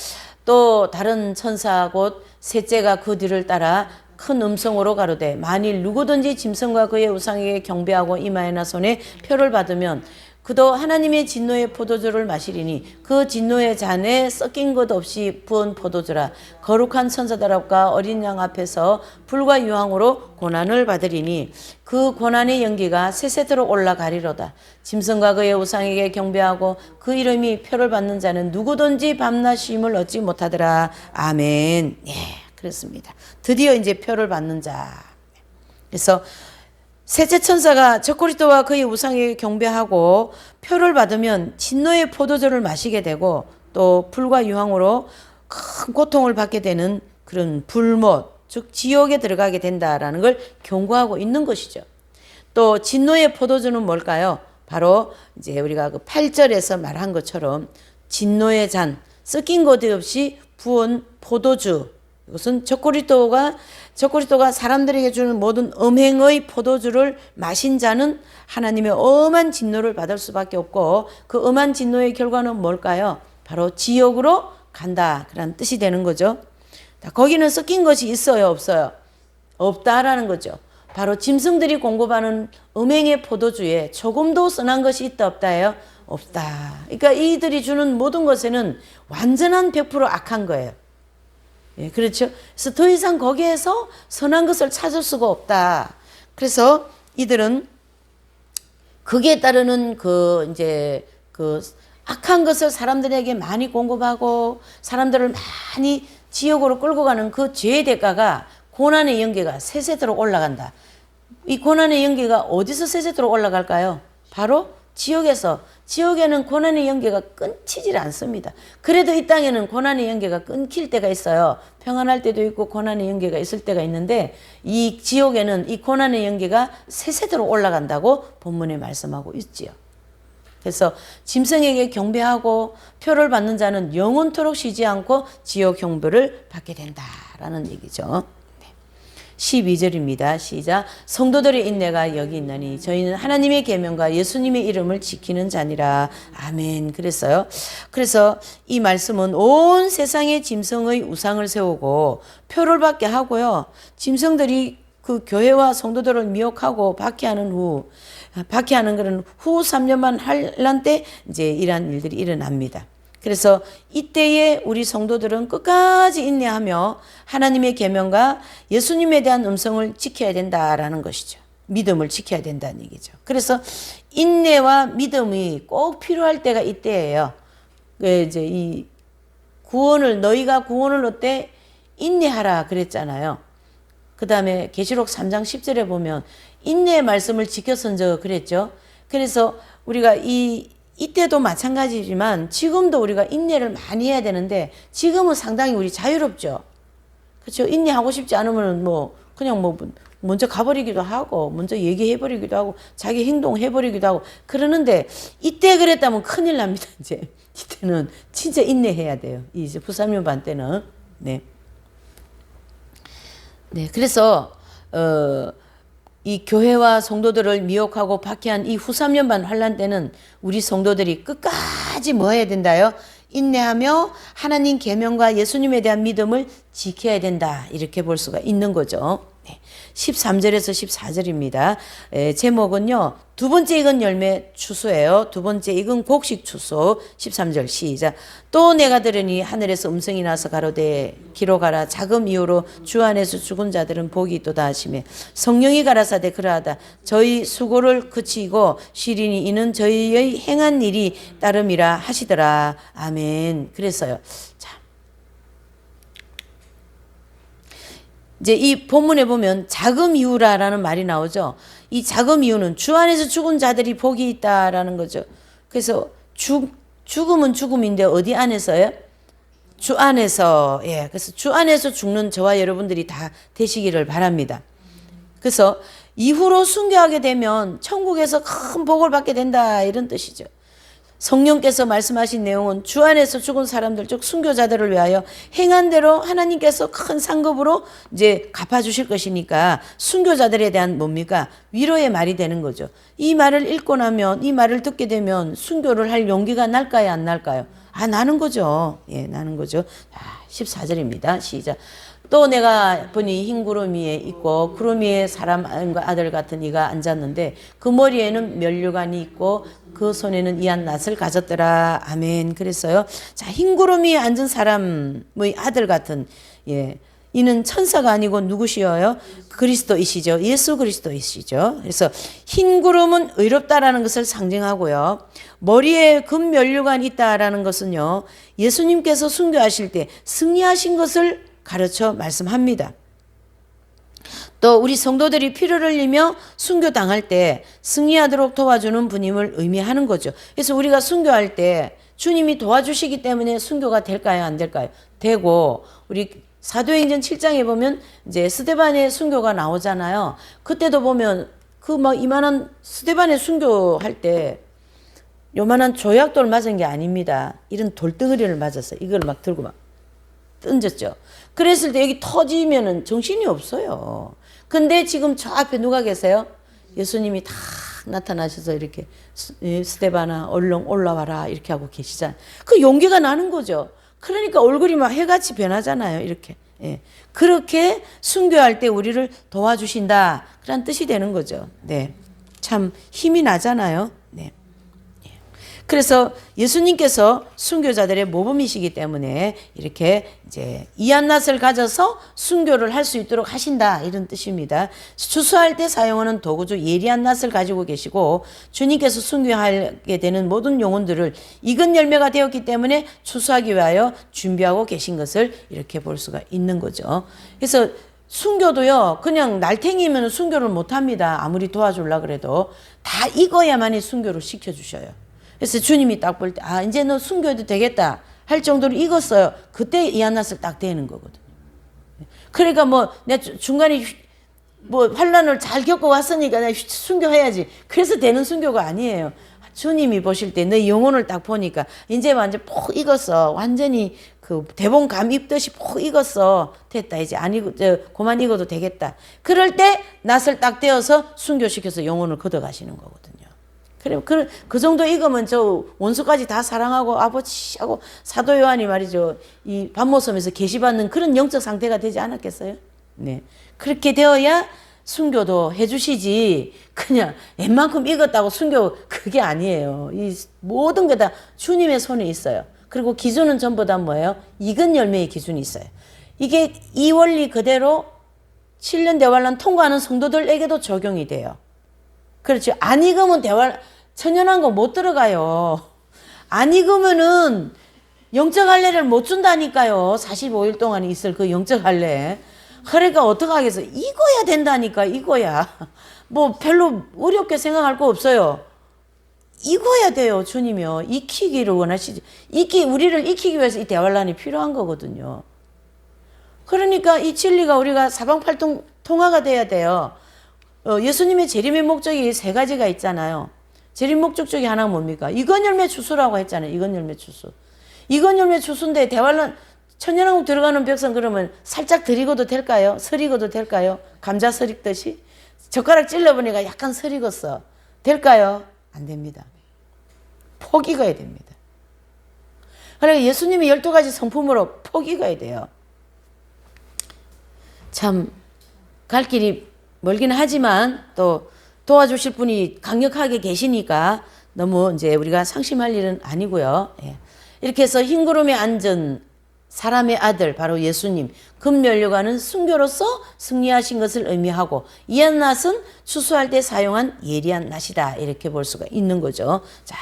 A: 또 다른 천사 곧 셋째가 그 뒤를 따라 큰 음성으로 가로되 만일 누구든지 짐승과 그의 우상에게 경배하고 이마에나 손에 표를 받으면 그도 하나님의 진노의 포도주를 마시리니 그 진노의 잔에 섞인 것 없이 부은 포도주라. 거룩한 천사들과 어린 양 앞에서 불과 유황으로 고난을 받으리니 그 고난의 연기가 세세토록 올라가리로다. 짐승과 그의 우상에게 경배하고 그 이름이 표를 받는 자는 누구든지 밤낮 쉼을 얻지 못하더라. 아멘. 예, 그렇습니다. 드디어 이제 표를 받는 자. 그래서 셋째 천사가 적그리스도와 그의 우상에게 경배하고 표를 받으면 진노의 포도주를 마시게 되고 또 불과 유황으로 큰 고통을 받게 되는 그런 불못, 즉 지옥에 들어가게 된다라는 걸 경고하고 있는 것이죠. 또 진노의 포도주는 뭘까요? 바로 이제 우리가 그 8절에서 말한 것처럼 진노의 잔, 섞인 것 없이 부은 포도주. 이것은 적그리스도가 사람들에게 주는 모든 음행의 포도주를 마신 자는 하나님의 엄한 진노를 받을 수밖에 없고 그 엄한 진노의 결과는 뭘까요? 바로 지옥으로 간다 그런 뜻이 되는 거죠. 거기는 섞인 것이 있어요, 없어요? 없다라는 거죠. 바로 짐승들이 공급하는 음행의 포도주에 조금도 선한 것이 있다 없다예요? 없다. 그러니까 이들이 주는 모든 것에는 완전한 100% 악한 거예요. 예, 그렇죠. 그래서 더 이상 거기에서 선한 것을 찾을 수가 없다. 그래서 이들은 거기에 따르는 이제 악한 것을 사람들에게 많이 공급하고 사람들을 많이 지옥으로 끌고 가는 그 죄의 대가가 고난의 연계가 세세토록 올라간다. 이 고난의 연계가 어디서 세세토록 올라갈까요? 바로 지옥에서. 지옥에는 고난의 연계가 끊기질 않습니다. 그래도 이 땅에는 고난의 연계가 끊길 때가 있어요. 평안할 때도 있고 고난의 연계가 있을 때가 있는데 이 지옥에는 이 고난의 연계가 세세토록 올라간다고 본문에 말씀하고 있지요. 그래서 짐승에게 경배하고 표를 받는 자는 영원토록 쉬지 않고 지옥 형벌을 받게 된다라는 얘기죠. 12절입니다. 시작. 성도들의 인내가 여기 있나니 저희는 하나님의 계명과 예수님의 이름을 지키는 자니라. 아멘. 그랬어요. 그래서 이 말씀은 온 세상의 짐승의 우상을 세우고 표를 받게 하고요. 짐승들이 그 교회와 성도들을 미혹하고 박해하는 그런 후 3년만 환란 때 이제 이러한 일들이 일어납니다. 그래서 이때에 우리 성도들은 끝까지 인내하며 하나님의 계명과 예수님에 대한 음성을 지켜야 된다라는 것이죠. 믿음을 지켜야 된다는 얘기죠. 그래서 인내와 믿음이 꼭 필요할 때가 이때예요. 이제 이 너희가 구원을 얻되 인내하라 그랬잖아요. 그 다음에 계시록 3장 10절에 보면 인내의 말씀을 지켰은저 그랬죠. 그래서 우리가 이때도 마찬가지지만 지금도 우리가 인내를 많이 해야 되는데 지금은 상당히 우리 자유롭죠. 그렇죠. 인내하고 싶지 않으면 그냥 먼저 가버리기도 하고 먼저 얘기해버리기도 하고 자기 행동해버리기도 하고 그러는데 이때 그랬다면 큰일 납니다. 이제 이때는 진짜 인내해야 돼요. 이제 후3년반 때는. 네. 그래서 이 교회와 성도들을 미혹하고 박해한 이 후 3년반 환란 때는 우리 성도들이 끝까지 뭐 해야 된다요? 인내하며 하나님 계명과 예수님에 대한 믿음을 지켜야 된다. 이렇게 볼 수가 있는 거죠. 13절에서 14절입니다. 제목은요. 두 번째 익은 열매 추수예요. 두 번째 익은 곡식 추수. 13절 시작. 또 내가 들으니 하늘에서 음성이 나서 가로되 기록하라. 자금 이후로 주 안에서 죽은 자들은 복이 있도다 하시며 성령이 가라사대 그러하다. 저희 수고를 그치고 쉬리니 이는 저희의 행한 일이 따름이라 하시더라. 아멘. 그랬어요. 자. 이제 이 본문에 보면 자금 이후라라는 말이 나오죠. 이 자금 이후는 주 안에서 죽은 자들이 복이 있다라는 거죠. 그래서 죽음은 죽음인데 어디 안에서요? 주 안에서. 예. 그래서 주 안에서 죽는 저와 여러분들이 다 되시기를 바랍니다. 그래서 이후로 순교하게 되면 천국에서 큰 복을 받게 된다 이런 뜻이죠. 성령께서 말씀하신 내용은 주 안에서 죽은 사람들 즉 순교자들을 위하여 행한 대로 하나님께서 큰 상급으로 이제 갚아주실 것이니까 순교자들에 대한 뭡니까? 위로의 말이 되는 거죠. 이 말을 읽고 나면 이 말을 듣게 되면 순교를 할 용기가 날까요? 안 날까요? 나는 거죠. 예, 나는 거죠. 14절입니다. 시작. 또 내가 보니 흰 구름 위에 있고 구름 위에 사람과 아들 같은 이가 앉았는데 그 머리에는 면류관이 있고 그 손에는 이한 낫을 가졌더라. 아멘. 그랬어요. 자, 흰 구름 위에 앉은 사람의 아들 같은 이는 천사가 아니고 누구시여요? 그리스도이시죠. 예수 그리스도이시죠. 그래서 흰 구름은 의롭다라는 것을 상징하고요. 머리에 금 면류관이 있다라는 것은요. 예수님께서 순교하실 때 승리하신 것을 가르쳐 말씀합니다. 또 우리 성도들이 피를 흘리며 순교당할 때 승리하도록 도와주는 분임을 의미하는 거죠. 그래서 우리가 순교할 때 주님이 도와주시기 때문에 순교가 될까요? 안 될까요? 되고 우리 사도행전 7장에 보면 이제 스데반의 순교가 나오잖아요. 그때도 보면 그 막 이만한 스데반의 순교할 때 요만한 조약돌 맞은 게 아닙니다. 이런 돌덩어리를 맞았어요. 이걸 막 들고 막 던졌죠. 그랬을 때 여기 터지면은 정신이 없어요. 근데 지금 저 앞에 누가 계세요? 예수님이 다 나타나셔서 이렇게 스데반아 얼른 올라와라 이렇게 하고 계시잖아요. 그 용기가 나는 거죠. 그러니까 얼굴이 막 해같이 변하잖아요. 이렇게. 예. 그렇게 순교할 때 우리를 도와주신다. 그런 뜻이 되는 거죠. 네. 참 힘이 나잖아요. 네. 그래서 예수님께서 순교자들의 모범이시기 때문에 이렇게 이제 이한낫을 가져서 순교를 할 수 있도록 하신다 이런 뜻입니다. 추수할 때 사용하는 도구죠. 예리한 낫을 가지고 계시고 주님께서 순교하게 되는 모든 영혼들을 익은 열매가 되었기 때문에 추수하기 위하여 준비하고 계신 것을 이렇게 볼 수가 있는 거죠. 그래서 순교도요. 그냥 날탱이면 순교를 못합니다. 아무리 도와주려고 그래도 다 익어야만이 순교를 시켜주셔요. 그래서 주님이 딱 볼 때, 이제 너 순교해도 되겠다 할 정도로 익었어요. 그때 이한낫을 딱 대는 거거든요. 그러니까 내가 중간에 환란을 잘 겪고 왔으니까 내가 순교해야지. 그래서 되는 순교가 아니에요. 주님이 보실 때 너 영혼을 딱 보니까 이제 완전 폭 익었어. 완전히 그 대봉감 입듯이 폭 익었어. 됐다. 이제 그만 익어도 되겠다. 그럴 때 낫을 딱 떼어서 순교시켜서 영혼을 걷어가시는 거거든요. 그래, 그 정도 익으면 저 원수까지 다 사랑하고 아버지하고 사도 요한이 말이죠. 이 밤모섬에서 계시받는 그런 영적 상태가 되지 않았겠어요? 네. 그렇게 되어야 순교도 해주시지. 그냥 웬만큼 익었다고 순교 그게 아니에요. 이 모든 게 다 주님의 손에 있어요. 그리고 기준은 전부 다 뭐예요? 익은 열매의 기준이 있어요. 이게 이 원리 그대로 7년 대환란 통과하는 성도들에게도 적용이 돼요. 그렇죠. 안 익으면 천연한 거 못 들어가요. 안 익으면은 영적 할례를 못 준다니까요. 45일 동안 있을 그 영적 할례. 그러니까 어떡하겠어. 익어야 된다니까, 익어야. 별로 어렵게 생각할 거 없어요. 익어야 돼요, 주님이요. 익히기를 원하시지. 우리를 익히기 위해서 이 대환란이 필요한 거거든요. 그러니까 이 진리가 우리가 사방팔통 통화가 돼야 돼요. 예수님의 재림의 목적이 세 가지가 있잖아요. 재림 목적 중에 하나가 뭡니까? 익은 열매 추수라고 했잖아요. 익은 열매 추수. 익은 열매 추수인데 대환란 천년왕국 들어가는 백성 그러면 살짝 덜 익어도 될까요? 설 익어도 될까요? 감자 설 익듯이? 젓가락 찔러보니까 약간 설 익었어. 될까요? 안 됩니다. 폭 익어야 됩니다. 그러니까 예수님이 12가지 성품으로 폭 익어야 돼요. 참 갈 길이 멀긴 하지만 또 도와주실 분이 강력하게 계시니까 너무 이제 우리가 상심할 일은 아니고요. 예. 이렇게 해서 흰 구름에 앉은 사람의 아들 바로 예수님 금면류관은 순교로서 승리하신 것을 의미하고 이한 낫은 추수할 때 사용한 예리한 낫이다 이렇게 볼 수가 있는 거죠. 자,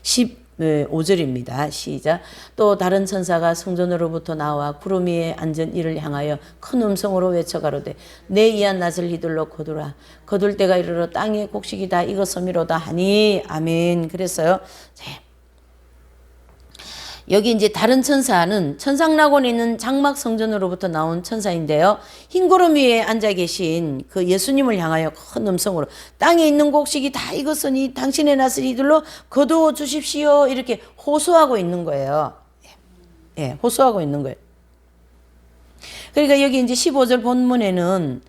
A: 15절입니다. 시작. 또 다른 천사가 성전으로부터 나와 구름 위에 앉은 이를 향하여 큰 음성으로 외쳐 가로되 내 이한 낫을 휘둘러 거두라. 거둘 때가 이르러 땅의 곡식이 다 익었음이로다 하니 아멘. 그랬어요. 자, 여기 이제 다른 천사는 천상낙원에 있는 장막 성전으로부터 나온 천사인데요. 흰 구름 위에 앉아 계신 그 예수님을 향하여 큰 음성으로 땅에 있는 곡식이 다 익었으니 당신의 낫을 휘둘러 거두어 주십시오. 이렇게 호소하고 있는 거예요. 예, 호소하고 있는 거예요. 그러니까 여기 이제 15절 본문에는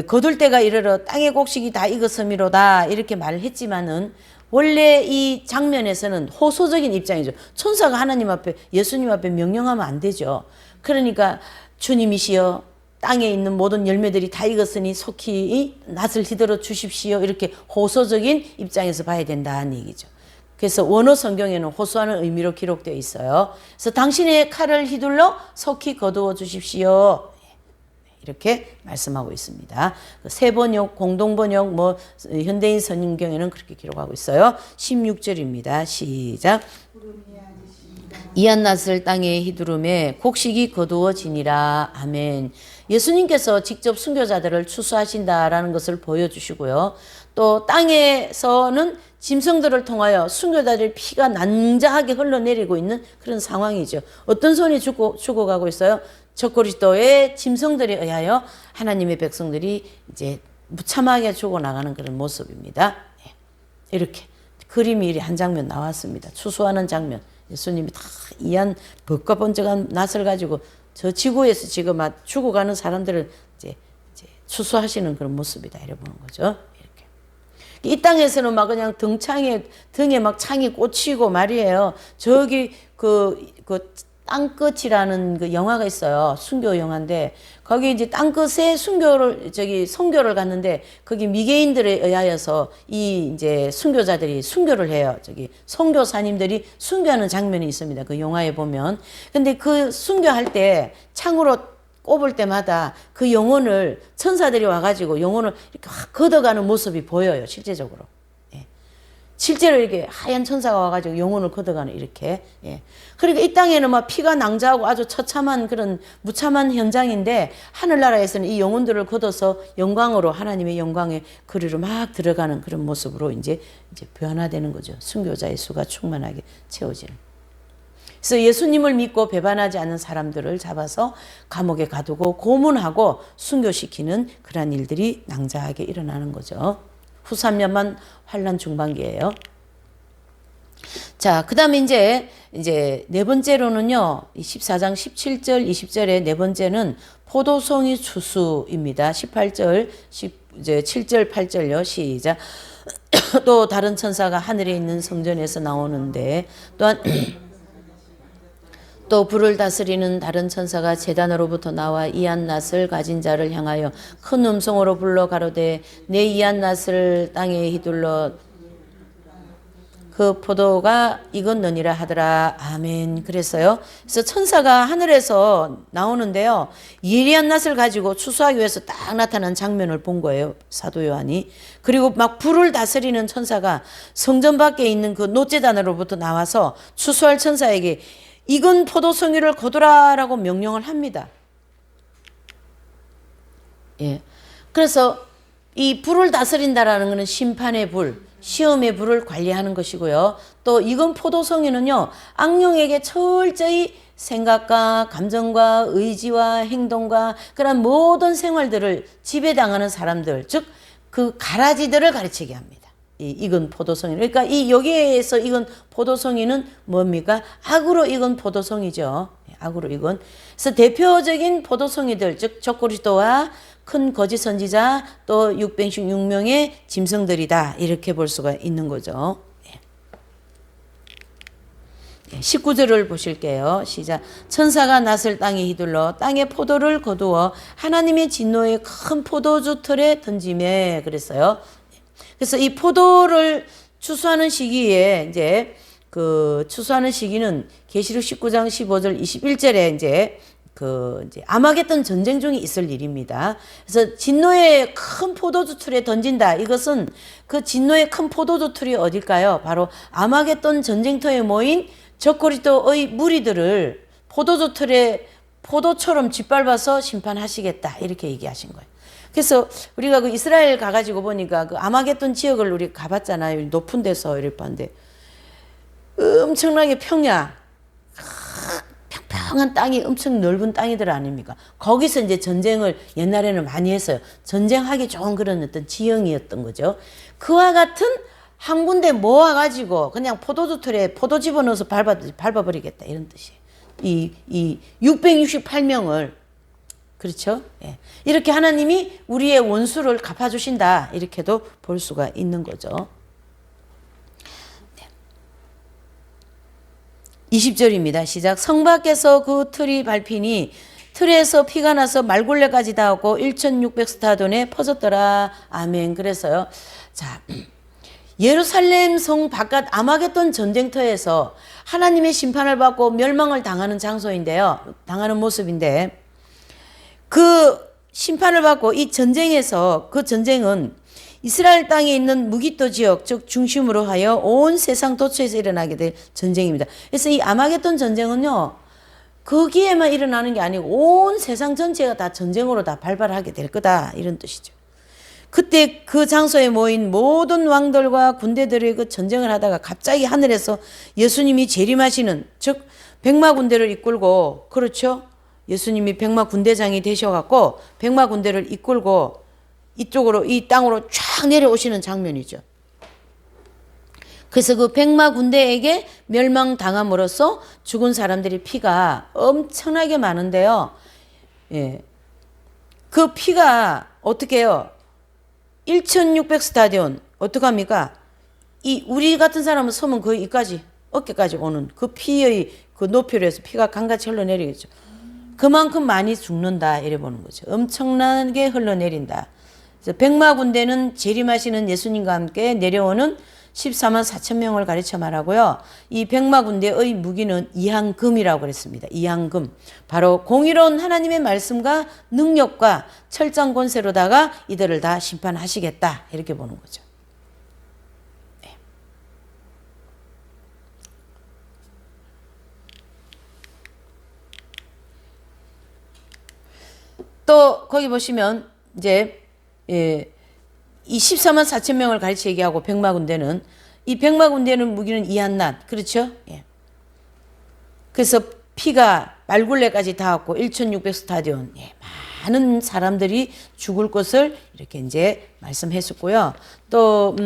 A: 거둘 때가 이르러 땅의 곡식이 다 익었음이로다 이렇게 말을 했지만은 원래 이 장면에서는 호소적인 입장이죠. 천사가 하나님 앞에 예수님 앞에 명령하면 안 되죠. 그러니까 주님이시여 땅에 있는 모든 열매들이 다 익었으니 속히 낫을 휘둘러 주십시오. 이렇게 호소적인 입장에서 봐야 된다는 얘기죠. 그래서 원어 성경에는 호소하는 의미로 기록되어 있어요. 그래서 당신의 칼을 휘둘러 속히 거두어 주십시오. 이렇게 말씀하고 있습니다. 세 번역, 공동 번역, 현대인 선인경에는 그렇게 기록하고 있어요. 16절입니다. 시작. 이한 낫을 땅에 휘두르매 곡식이 거두어지니라. 아멘. 예수님께서 직접 순교자들을 추수하신다라는 것을 보여주시고요. 또 땅에서는 짐승들을 통하여 순교자들의 피가 난자하게 흘러내리고 있는 그런 상황이죠. 어떤 손이 죽어가고 있어요? 적그리스도의 짐승들에 의하여 하나님의 백성들이 이제 무참하게 죽어나가는 그런 모습입니다. 이렇게 그림이 한 장면 나왔습니다. 추수하는 장면. 예수님이 다 이한 벅과 번쩍한 낫을 가지고 저 지구에서 지금 죽어가는 사람들을 이제 추수하시는 그런 모습이다. 이래 보는 거죠. 이렇게. 이 땅에서는 막 그냥 등에 막 창이 꽂히고 말이에요. 저기 땅끝이라는 그 영화가 있어요. 순교 영화인데 거기 이제 땅끝에 선교를 갔는데 거기 미개인들에 의하여서 이 이제 순교자들이 순교를 해요. 선교사님들이 순교하는 장면이 있습니다. 그 영화에 보면. 근데 그 순교할 때 창으로 꼽을 때마다 그 영혼을 천사들이 와가지고 영혼을 이렇게 확 걷어가는 모습이 보여요. 실제적으로. 실제로 이렇게 하얀 천사가 와가지고 영혼을 걷어가는 이렇게. 그러니까 이 땅에는 막 피가 낭자하고 아주 처참한 그런 무참한 현장인데 하늘나라에서는 이 영혼들을 걷어서 영광으로 하나님의 영광의 거리로 막 들어가는 그런 모습으로 이제 변화되는 거죠. 순교자의 수가 충만하게 채워지는. 그래서 예수님을 믿고 배반하지 않는 사람들을 잡아서 감옥에 가두고 고문하고 순교시키는 그런 일들이 낭자하게 일어나는 거죠. 후 3년만 환란 중반기예요. 자, 그 다음에 이제 네 번째로는요, 14장 17절, 20절의 네 번째는 포도송이 추수입니다. 18절, 7절, 8절요. 시작. 또 다른 천사가 하늘에 있는 성전에서 나오는데 또한 또 불을 다스리는 다른 천사가 제단으로부터 나와 이한 낫을 가진 자를 향하여 큰 음성으로 불러 가로되 내 이한 낫을 땅에 휘둘러 그 포도가 익었느니라 하더라. 아멘. 그랬어요. 그래서 천사가 하늘에서 나오는데요. 예리한 낫을 가지고 추수하기 위해서 딱 나타난 장면을 본 거예요. 사도 요한이. 그리고 막 불을 다스리는 천사가 성전 밖에 있는 그 노제단으로부터 나와서 추수할 천사에게 익은 포도송이를 거두라라고 명령을 합니다. 그래서 이 불을 다스린다라는 것은 심판의 불, 시험의 불을 관리하는 것이고요. 또 익은 포도송이는요, 악령에게 철저히 생각과 감정과 의지와 행동과 그런 모든 생활들을 지배당하는 사람들, 즉 그 가라지들을 가르치게 합니다. 이 익은 포도송이. 그러니까 여기에서 익은 포도송이는 뭡니까? 악으로 익은 포도송이죠. 악으로 익은. 그래서 대표적인 포도송이들, 즉 적그리스도와 큰 거짓 선지자 또 616명의 짐승들이다. 이렇게 볼 수가 있는 거죠. 19절을 보실게요. 시작. 천사가 낫을 땅에 휘둘러 땅에 포도를 거두어 하나님의 진노의 큰 포도주 틀에 던지매 그랬어요. 그래서 이 포도를 추수하는 시기에 이제 그 추수하는 시기는 계시록 19장 15절 21절에 이제 아마겟돈 전쟁 중에 있을 일입니다. 그래서 진노의 큰 포도주 틀에 던진다. 이것은 그 진노의 큰 포도주 틀이 어딜까요? 바로 아마겟돈 전쟁터에 모인 적그리스도의 무리들을 포도주 틀에 포도처럼 짓밟아서 심판하시겠다. 이렇게 얘기하신 거예요. 그래서 우리가 그 이스라엘 가가지고 보니까 그 아마겟돈 지역을 우리 가봤잖아요. 높은 데서 이렇게 봤는데 엄청나게 평야, 평평한 땅이 엄청 넓은 땅이들 아닙니까? 거기서 이제 전쟁을 옛날에는 많이 했어요. 전쟁하기 좋은 그런 어떤 지형이었던 거죠. 그와 같은 한 군데 모아가지고 그냥 포도주 틀에 포도 집어넣어서 밟아버리겠다. 이런 뜻이에요. 이 668명을 그렇죠? 예. 이렇게 하나님이 우리의 원수를 갚아주신다. 이렇게도 볼 수가 있는 거죠. 20절입니다. 시작. 성 밖에서 그 틀이 밟히니 틀에서 피가 나서 말굴레까지 닿았고 1600스타돈에 퍼졌더라. 아멘. 그래서요. 자, 예루살렘 성 바깥 아마겟돈 전쟁터에서 하나님의 심판을 받고 멸망을 당하는 장소인데요. 당하는 모습인데 그 심판을 받고 이 전쟁에서 그 전쟁은 이스라엘 땅에 있는 무기토 지역 즉 중심으로 하여 온 세상 도처에서 일어나게 될 전쟁입니다. 그래서 이 아마겟돈 전쟁은요. 거기에만 일어나는 게 아니고 온 세상 전체가 다 전쟁으로 다 발발하게 될 거다. 이런 뜻이죠. 그때 그 장소에 모인 모든 왕들과 군대들이 그 전쟁을 하다가 갑자기 하늘에서 예수님이 재림하시는 즉 백마 군대를 이끌고 그렇죠. 예수님이 백마 군대장이 되셔갖고 백마 군대를 이끌고 이쪽으로 이 땅으로 쫙 내려오시는 장면이죠. 그래서 그 백마 군대에게 멸망당함으로써 죽은 사람들의 피가 엄청나게 많은데요. 예. 그 피가 어떻게 해요? 1600스타디온 어떡합니까? 이 우리 같은 사람은 서면 거의 이까지 어깨까지 오는 그 피의 그 높이로 해서 피가 강같이 흘러내리겠죠. 그만큼 많이 죽는다 이래 보는 거죠. 엄청나게 흘러내린다. 그래서 백마 군대는 재림하시는 예수님과 함께 내려오는 14만 4천 명을 가르쳐 말하고요. 이 백마 군대의 무기는 이항금이라고 그랬습니다. 이항금. 바로 공의로운 하나님의 말씀과 능력과 철장 권세로다가 이들을 다 심판하시겠다. 이렇게 보는 거죠. 네. 또 거기 보시면 이제 이 14만 4천 명을 가르쳐 얘기하고 백마 군대는 이 백마 군대는 무기는 이한낫 그렇죠? 예. 그래서 피가 말굴레까지 닿았고 1600스타디온 예, 많은 사람들이 죽을 것을 이렇게 이제 말씀했었고요. 또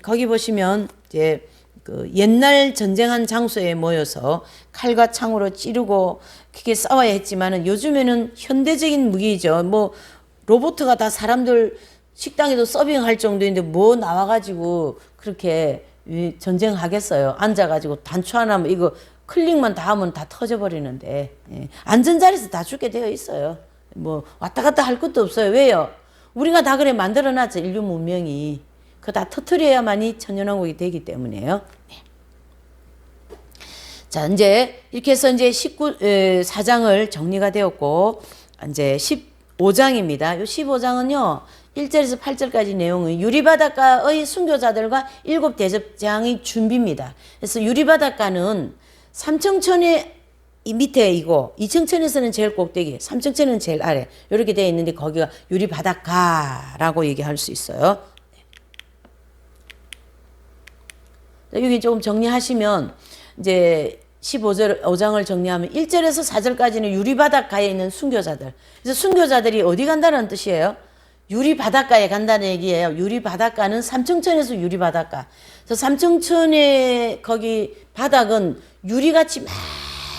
A: 거기 보시면 이제 그 옛날 전쟁한 장소에 모여서 칼과 창으로 찌르고 크게 싸워야 했지만은 요즘에는 현대적인 무기죠. 뭐 로봇가 다 사람들 식당에도 서빙할 정도인데 뭐 나와가지고 그렇게 전쟁하겠어요. 앉아가지고 단추 하나 이거 클릭만 다 하면 다 터져버리는데 예. 앉은 자리에서 다 죽게 되어 있어요. 뭐 왔다 갔다 할 것도 없어요. 왜요? 우리가 다 그래 만들어놨죠. 인류 문명이. 그거 다 터트려야만이 천연왕국이 되기 때문에요. 네. 자 이제 이렇게 해서 이제 4장을 정리가 되었고 이제 15장입니다. 이 15장은요. 1절에서 8절까지 내용은 유리바닷가의 순교자들과 7 대접장의 준비입니다. 그래서 유리바닷가는 삼청천의 밑에 이고 2청천에서는 제일 꼭대기, 3청천은 제일 아래 이렇게 되어 있는데 거기가 유리바닷가라고 얘기할 수 있어요. 여기 조금 정리하시면 이제 5장을 정리하면 1절에서 4절까지는 유리바닷가에 있는 순교자들. 그래서 순교자들이 어디 간다는 뜻이에요? 유리바닷가에 간다는 얘기예요. 유리바닷가는 삼청천에서 유리바닷가. 그래서 삼청천의 거기 바닥은 유리같이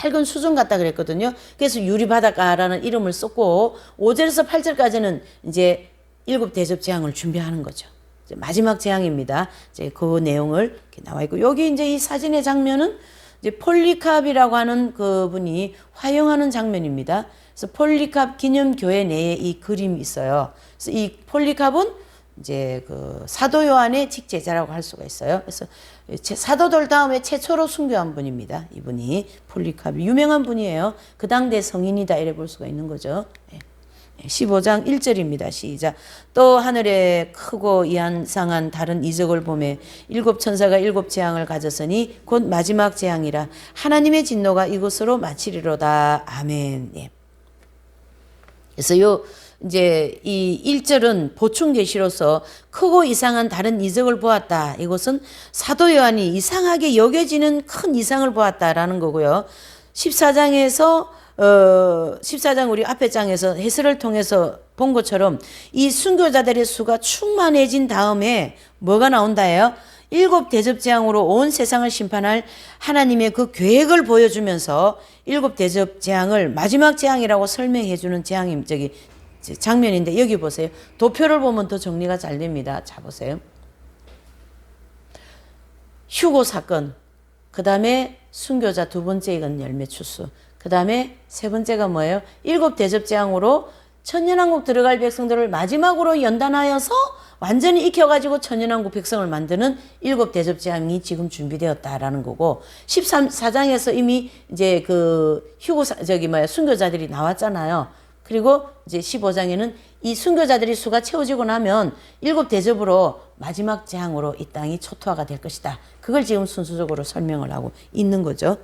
A: 맑은 수중 같다 그랬거든요. 그래서 유리바닷가라는 이름을 썼고 5절에서 8절까지는 이제 7 대접 재앙을 준비하는 거죠. 이제 마지막 재앙입니다. 이제 그 내용을 이렇게 나와 있고 여기 이제 이 사진의 장면은 이제 폴리캅이라고 하는 그분이 화영하는 장면입니다. 그래서 폴리캅 기념교회 내에 이 그림이 있어요. 그래서 이 폴리캅은 이제 그 사도 요한의 직제자라고 할 수가 있어요. 그래서 사도들 다음에 최초로 순교한 분입니다. 이분이 폴리캅이 유명한 분이에요. 그 당대 성인이다 이래 볼 수가 있는 거죠. 15장 1절입니다. 시작. 또 하늘에 크고 이한상한 다른 이적을 보매 일곱 천사가 일곱 재앙을 가졌으니 곧 마지막 재앙이라 하나님의 진노가 이곳으로 마치리로다. 아멘. 예. 그래서 이제 이 1절은 보충 계시로서 크고 이상한 다른 이적을 보았다. 이것은 사도 요한이 이상하게 여겨지는 큰 이상을 보았다라는 거고요. 14장 우리 앞에 장에서 해설을 통해서 본 것처럼 이 순교자들의 수가 충만해진 다음에 뭐가 나온다예요? 일곱 대접 재앙으로 온 세상을 심판할 하나님의 그 계획을 보여주면서 일곱 대접 재앙을 마지막 재앙이라고 설명해 주는 장면인데 여기 보세요. 도표를 보면 더 정리가 잘 됩니다. 자 보세요. 휴고 사건, 그 다음에 순교자 두 번째 이건 열매 추수, 그 다음에 세 번째가 뭐예요? 일곱 대접 재앙으로 천년왕국 들어갈 백성들을 마지막으로 연단하여서 완전히 익혀가지고 천년왕국 백성을 만드는 일곱 대접 재앙이 지금 준비되었다라는 거고, 14장에서 이미 이제 그 순교자들이 나왔잖아요. 그리고 이제 15장에는 이 순교자들이 수가 채워지고 나면 일곱 대접으로 마지막 재앙으로 이 땅이 초토화가 될 것이다. 그걸 지금 순수적으로 설명을 하고 있는 거죠.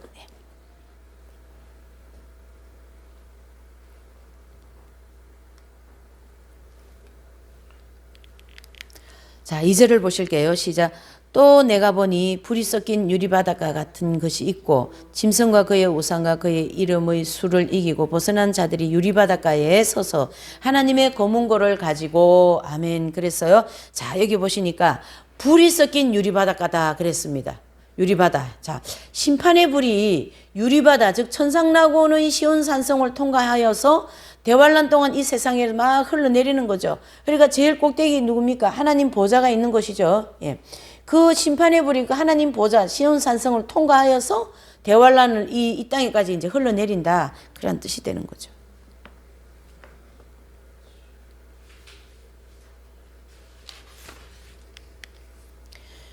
A: 자, 2절을 보실게요. 시작. 또 내가 보니 불이 섞인 유리바닷가 같은 것이 있고 짐승과 그의 우상과 그의 이름의 수를 이기고 벗어난 자들이 유리바닷가에 서서 하나님의 검은고를 가지고, 아멘, 그랬어요. 자, 여기 보시니까 불이 섞인 유리바닷가다 그랬습니다. 유리바다. 자, 심판의 불이 유리바다, 즉 천상낙원의 시온산성을 통과하여서 대환란 동안 이 세상에 막 흘러내리는 거죠. 그러니까 제일 꼭대기 누굽니까? 하나님 보좌가 있는 것이죠. 예. 그 심판의 불이 그 하나님 보좌 시온산성을 통과하여서 대환란을 이 땅에까지 이제 흘러내린다. 그런 뜻이 되는 거죠.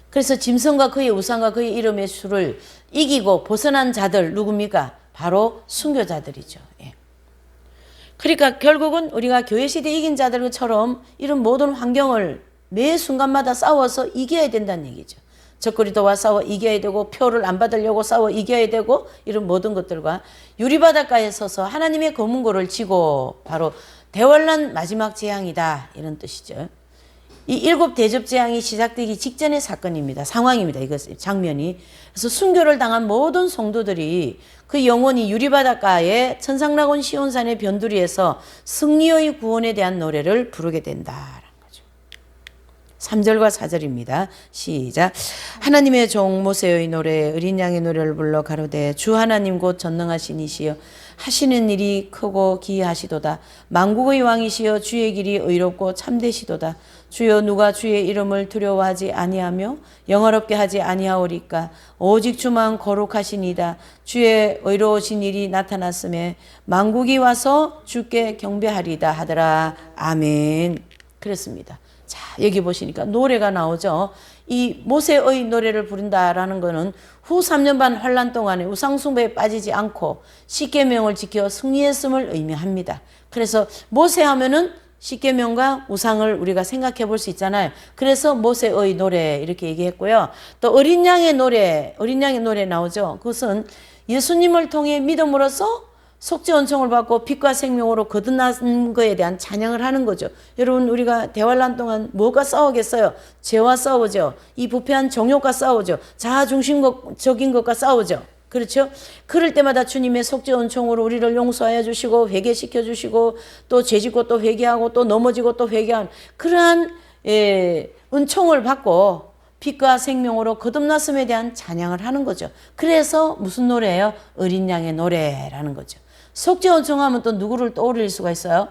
A: 그래서 짐승과 그의 우상과 그의 이름의 수를 이기고 벗어난 자들 누굽니까? 바로 순교자들이죠. 예. 그러니까 결국은 우리가 교회시대 이긴 자들처럼 이런 모든 환경을 매 순간마다 싸워서 이겨야 된다는 얘기죠. 적그리스도와 싸워 이겨야 되고, 표를 안 받으려고 싸워 이겨야 되고, 이런 모든 것들과 유리바닷가에 서서 하나님의 검은고를 쥐고 바로 대환란 마지막 재앙이다, 이런 뜻이죠. 이 일곱 대접 재앙이 시작되기 직전의 사건입니다. 상황입니다. 이것 장면이. 그래서 순교를 당한 모든 성도들이 그 영혼이 유리바닷가에 천상낙원 시온산의 변두리에서 승리의 구원에 대한 노래를 부르게 된다라는 거죠. 3절과 4절입니다. 시작. 하나님의 종 모세의 노래 어린 양의 노래를 불러 가로되 주 하나님 곧 전능하신 이시여 하시는 일이 크고 기이하시도다. 만국의 왕이시여 주의 길이 의롭고 참되시도다. 주여 누가 주의 이름을 두려워하지 아니하며 영화롭게 하지 아니하오리까. 오직 주만 거룩하시니이다. 주의 의로우신 일이 나타났음에 만국이 와서 주께 경배하리다 하더라. 아멘. 그렇습니다. 자, 여기 보시니까 노래가 나오죠. 이 모세의 노래를 부른다라는 것은 후 3년 반 환란 동안에 우상숭배에 빠지지 않고 십계명을 지켜 승리했음을 의미합니다. 그래서 모세 하면은 십계명과 우상을 우리가 생각해 볼 수 있잖아요. 그래서 모세의 노래 이렇게 얘기했고요. 또 어린 양의 노래 나오죠. 그것은 예수님을 통해 믿음으로써 속죄 은총을 받고 빛과 생명으로 거듭난 거에 대한 찬양을 하는 거죠. 여러분, 우리가 대환란 동안 뭐가 싸우겠어요? 죄와 싸우죠. 이 부패한 정욕과 싸우죠. 자아중심적인 것과 싸우죠. 그렇죠? 그럴 때마다 주님의 속죄 은총으로 우리를 용서하여 주시고 회개시켜 주시고 또 죄짓고 또 회개하고 또 넘어지고 또 회개하는 그러한 은총을 받고 빛과 생명으로 거듭났음에 대한 찬양을 하는 거죠. 그래서 무슨 노래예요? 어린 양의 노래라는 거죠. 속죄 은총하면 또 누구를 떠올릴 수가 있어요?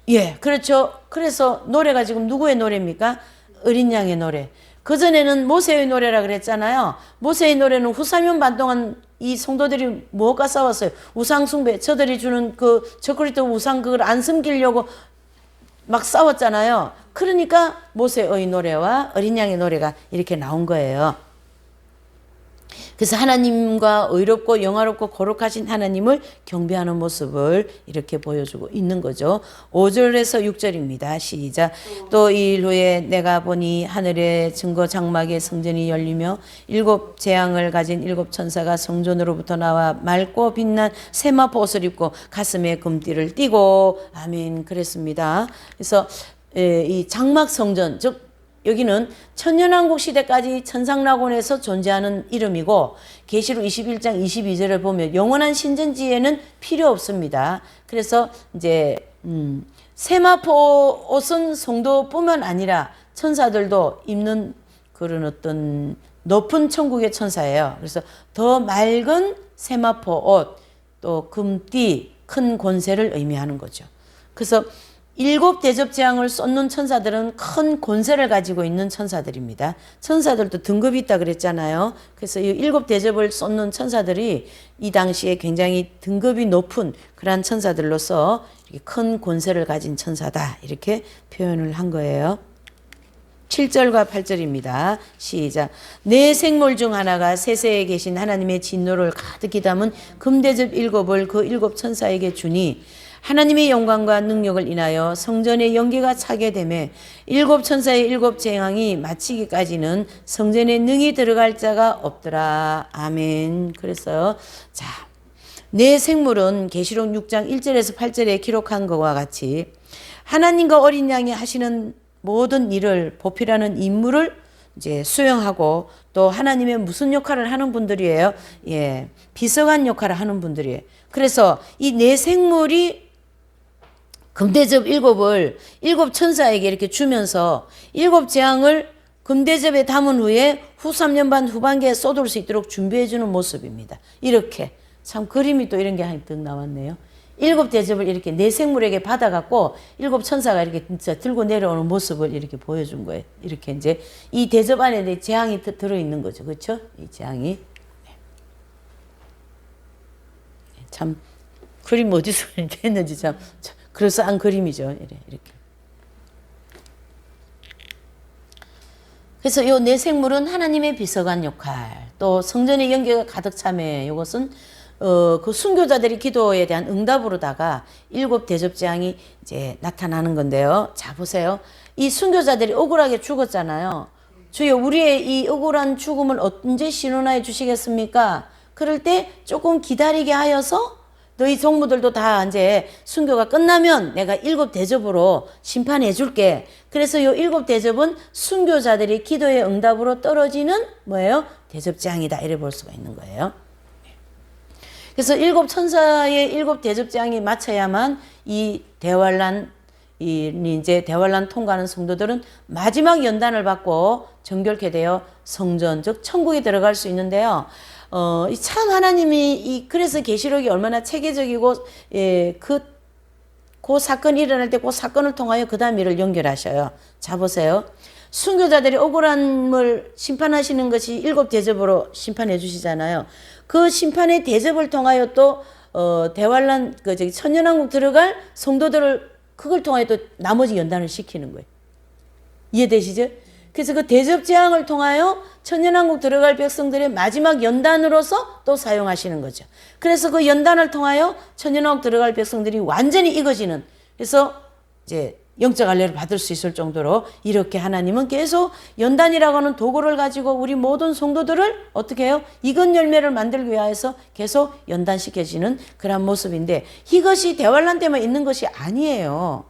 A: 예, 그렇죠. 그래서 노래가 지금 누구의 노래입니까? 어린 양의 노래. 그전에는 모세의 노래라 그랬잖아요. 모세의 노래는 후사면 반 동안 이 성도들이 무엇과 싸웠어요? 우상숭배. 저들이 주는 그 저그리스도 우상 그걸 안 섬기려고 막 싸웠잖아요. 그러니까 모세의 노래와 어린 양의 노래가 이렇게 나온 거예요. 그래서 하나님과 의롭고 영화롭고 거룩하신 하나님을 경배하는 모습을 이렇게 보여주고 있는 거죠. 5절에서 6절입니다. 시작. 또 이 일 후에 내가 보니 하늘의 증거 장막의 성전이 열리며 7 재앙을 가진 7 천사가 성전으로부터 나와 맑고 빛난 세마포 옷을 입고 가슴에 금띠를 띠고 아멘 그랬습니다. 그래서 이 장막 성전 즉 여기는 천년왕국 시대까지 천상낙원에서 존재하는 이름이고 계시록 21장 22절을 보면 영원한 신전지에는 필요 없습니다. 그래서 이제 세마포 옷은 성도뿐만 아니라 천사들도 입는 그런 어떤 높은 천국의 천사예요. 그래서 더 맑은 세마포 옷, 또 금띠, 큰 권세를 의미하는 거죠. 그래서 7 대접재앙을 쏟는 천사들은 큰 권세를 가지고 있는 천사들입니다. 천사들도 등급이 있다 그랬잖아요. 그래서 이 7 대접을 쏟는 천사들이 이 당시에 굉장히 등급이 높은 그러한 천사들로서 이렇게 큰 권세를 가진 천사다 이렇게 표현을 한 거예요. 7절과 8절입니다. 시작. 네 생물 중 하나가 세세에 계신 하나님의 진노를 가득히 담은 금대접 7을 그 7 천사에게 주니 하나님의 영광과 능력을 인하여 성전의 연기가 차게 되매 7 천사의 7 재앙이 마치기까지는 성전에 능히 들어갈 자가 없더라. 아멘. 그래서 자, 네 생물은 계시록 6장 1절에서 8절에 기록한 것과 같이 하나님과 어린 양이 하시는 모든 일을 보필하는 임무를 이제 수행하고 또 하나님의 무슨 역할을 하는 분들이에요? 예, 비서관 역할을 하는 분들이에요. 그래서 이 네 생물이 금대접 7을 7 천사에게 이렇게 주면서 7 재앙을 금대접에 담은 후에 후 3년 반 후반기에 쏟을 수 있도록 준비해 주는 모습입니다. 이렇게 참 그림이 또 이런 게 한뜩 나왔네요. 7 대접을 이렇게 네 생물에게 받아갖고 7 천사가 이렇게 진짜 들고 내려오는 모습을 이렇게 보여준 거예요. 이렇게 이제 이 대접 안에 재앙이 들어있는 거죠. 그렇죠? 이 재앙이. 참 그림 어디서 이렇게 했는지 참 그럴싸한 그림이죠. 이렇게. 그래서 이 네 생물은 하나님의 비서관 역할, 또 성전의 연기가 가득 차매 이것은 그 순교자들이 기도에 대한 응답으로다가 7 대접 재앙이 이제 나타나는 건데요. 자 보세요. 이 순교자들이 억울하게 죽었잖아요. 주여 우리의 이 억울한 죽음을 언제 신원하여 주시겠습니까? 그럴 때 조금 기다리게 하여서 너희 종무들도 다 이제 순교가 끝나면 내가 7 대접으로 심판해 줄게. 그래서 이 7 대접은 순교자들이 기도의 응답으로 떨어지는 뭐예요? 대접재앙이다. 이래 볼 수가 있는 거예요. 그래서 7 천사의 7 대접재앙이 마쳐야만 이 대환란 이제 대환란 통과하는 성도들은 마지막 연단을 받고 정결케 되어 성전 즉 천국에 들어갈 수 있는데요. 참 하나님이 그래서 계시록이 얼마나 체계적이고 그 사건이 일어날 때 그 사건을 통하여 그 다음 일을 연결하셔요. 자 보세요. 순교자들이 억울함을 심판하시는 것이 7 대접으로 심판해 주시잖아요. 그 심판의 대접을 통하여 또 대환란 천년왕국 들어갈 성도들을 그걸 통하여 또 나머지 연단을 시키는 거예요. 이해되시죠? 그래서 그 대접 재앙을 통하여 천년왕국 들어갈 백성들의 마지막 연단으로서 또 사용하시는 거죠. 그래서 그 연단을 통하여 천년왕국 들어갈 백성들이 완전히 익어지는, 그래서 이제 영적 할례를 받을 수 있을 정도로 이렇게 하나님은 계속 연단이라고 하는 도구를 가지고 우리 모든 성도들을 어떻게 해요? 익은 열매를 만들기 위해서 계속 연단시켜지는 그런 모습인데, 이것이 대환란 때만 있는 것이 아니에요.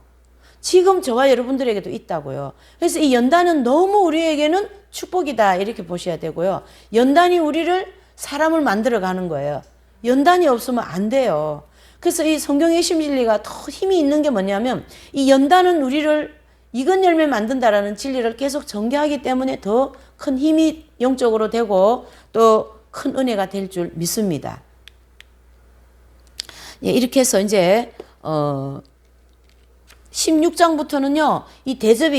A: 지금 저와 여러분들에게도 있다고요. 그래서 이 연단은 너무 우리에게는 축복이다 이렇게 보셔야 되고요. 연단이 우리를 사람을 만들어가는 거예요. 연단이 없으면 안 돼요. 그래서 이 성경의 심진리가 더 힘이 있는 게 뭐냐면, 이 연단은 우리를 익은 열매 만든다라는 진리를 계속 전개하기 때문에 더 큰 힘이 영적으로 되고 또 큰 은혜가 될 줄 믿습니다. 예, 이렇게 해서 이제 16장부터는요, 이 대접이